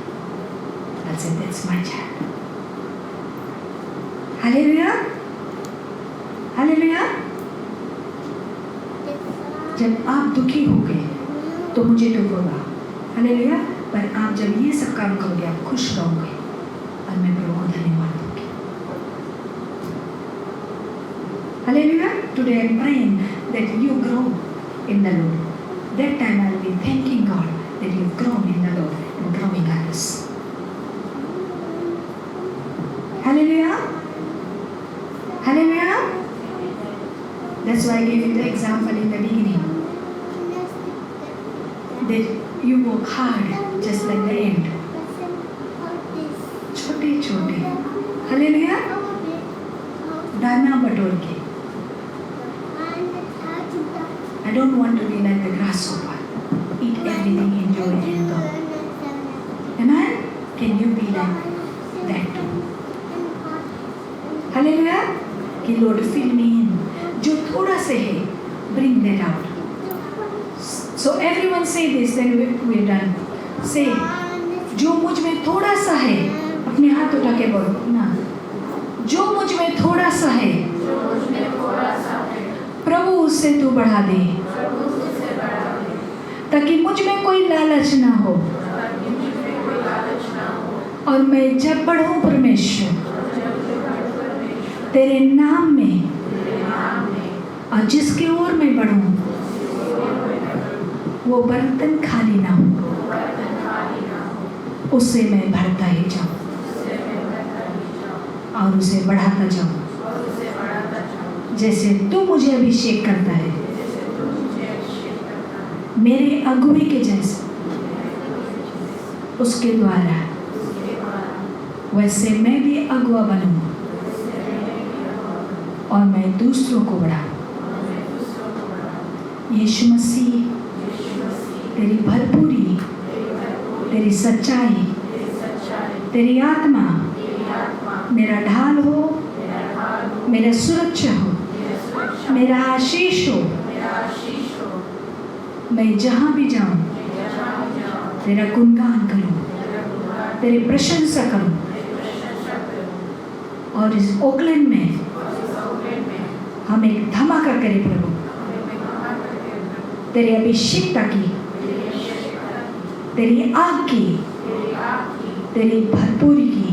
That's it. That's my child. Hallelujah. Hallelujah. जब आप दुखी होगे तो मुझे दुख होगा. हालेलुया. पर आप जब ये सब काम करोगे आप खुश रहोगे और मैं प्रभु को धन्यवाद दूंगी. Hallelujah. Today I'm praying that you grow in the Lord. That time I'll be thanking God that you've grown in the Lord and growing others. Hallelujah. Hallelujah. That's why I gave you the example in the beginning. That you work hard just like the end. छोटे छोटे hallelujah दाना बटोर के. I don't want to be like the grasshopper. Eat everything, enjoy and go. Amen? Can you be like that too? Hallelujah? कि Lord fill me in. जो थोड़ा से है, bring that out. So everyone say this, then we're done. Say, जो मुझ में थोड़ा सा है, अपने हाथ उठा के बोलो ना. जो मुझ में थोड़ा सा है, प्रभु उससे तू बढ़ा दे, ताकि मुझ में कोई लालच ना हो. और मैं जब बढ़ूं परमेश्वर तेरे नाम में, और जिसके ओर मैं बढ़ूं वो बर्तन खाली ना हो, उससे मैं भरता ही जाऊं और उसे बढ़ाता जाऊं. जैसे तू मुझे अभिषेक करता है मेरे अगुवे के जैसे, उसके द्वारा वैसे मैं भी अगुआ बनूं और मैं दूसरों को बढ़ाऊं. यीशु मसीह तेरी भरपूरी, तेरी सच्चाई, तेरी आत्मा मेरा ढाल हो, मेरा सुरक्षा हो, मेरा आशीष हो. मैं जहाँ भी जाऊँ तेरा गुणगान करूँ, तेरी प्रशंसा करूँ. और इस ओकलैंड में हम एक धमाका करें प्रभु, तेरे अभिषेकता की, तेरी आग की, तेरी भरपूरी की,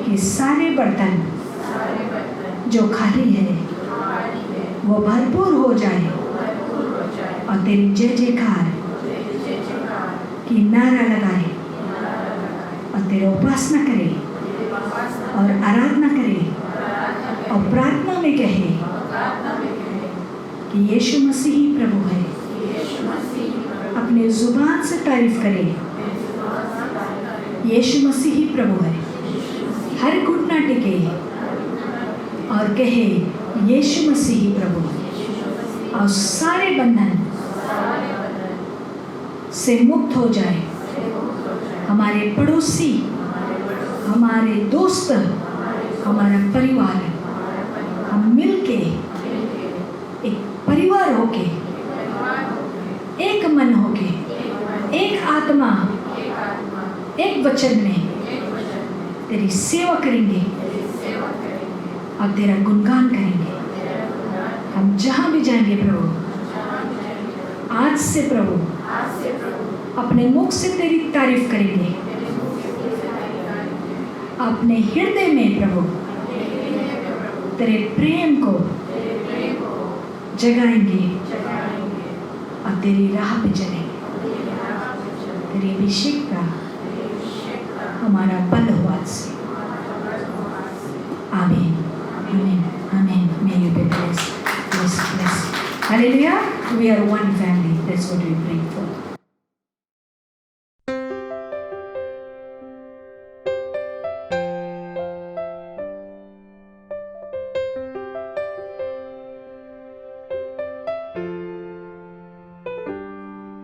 कि सारे बर्तन जो खाली है वो भरपूर हो जाए और तेरी जय जयकार की नारा लगाए और तेरे उपासना करे और आराधना करे और प्रार्थना में कहे कि यीशु मसीह ही प्रभु है. अपने जुबान से तारीफ करे यीशु मसीह ही प्रभु है. हर घुटना टिके और कहे यीशु मसीह ही प्रभु है. और सारे बंधन से मुक्त हो जाए. हमारे पड़ोसी, हमारे दोस्त, हमारा परिवार, हम मिलके एक परिवार होके, एक मन होके, एक आत्मा, एक वचन में तेरी सेवा करेंगे और तेरा गुणगान करेंगे. हम जहाँ भी जाएंगे प्रभु, आज से प्रभु अपने मुख से तेरी तारीफ करेंगे. अपने हृदय में प्रभु तेरे प्रेम को जगाएंगे और तेरी राह पे चलेंगे. तेरी अभिषेक का हमारा बल हो आज से. आमीन, आमीन, आमीन. May you be blessed. Blessed, blessed. Hallelujah. We are one family. That's what we pray for.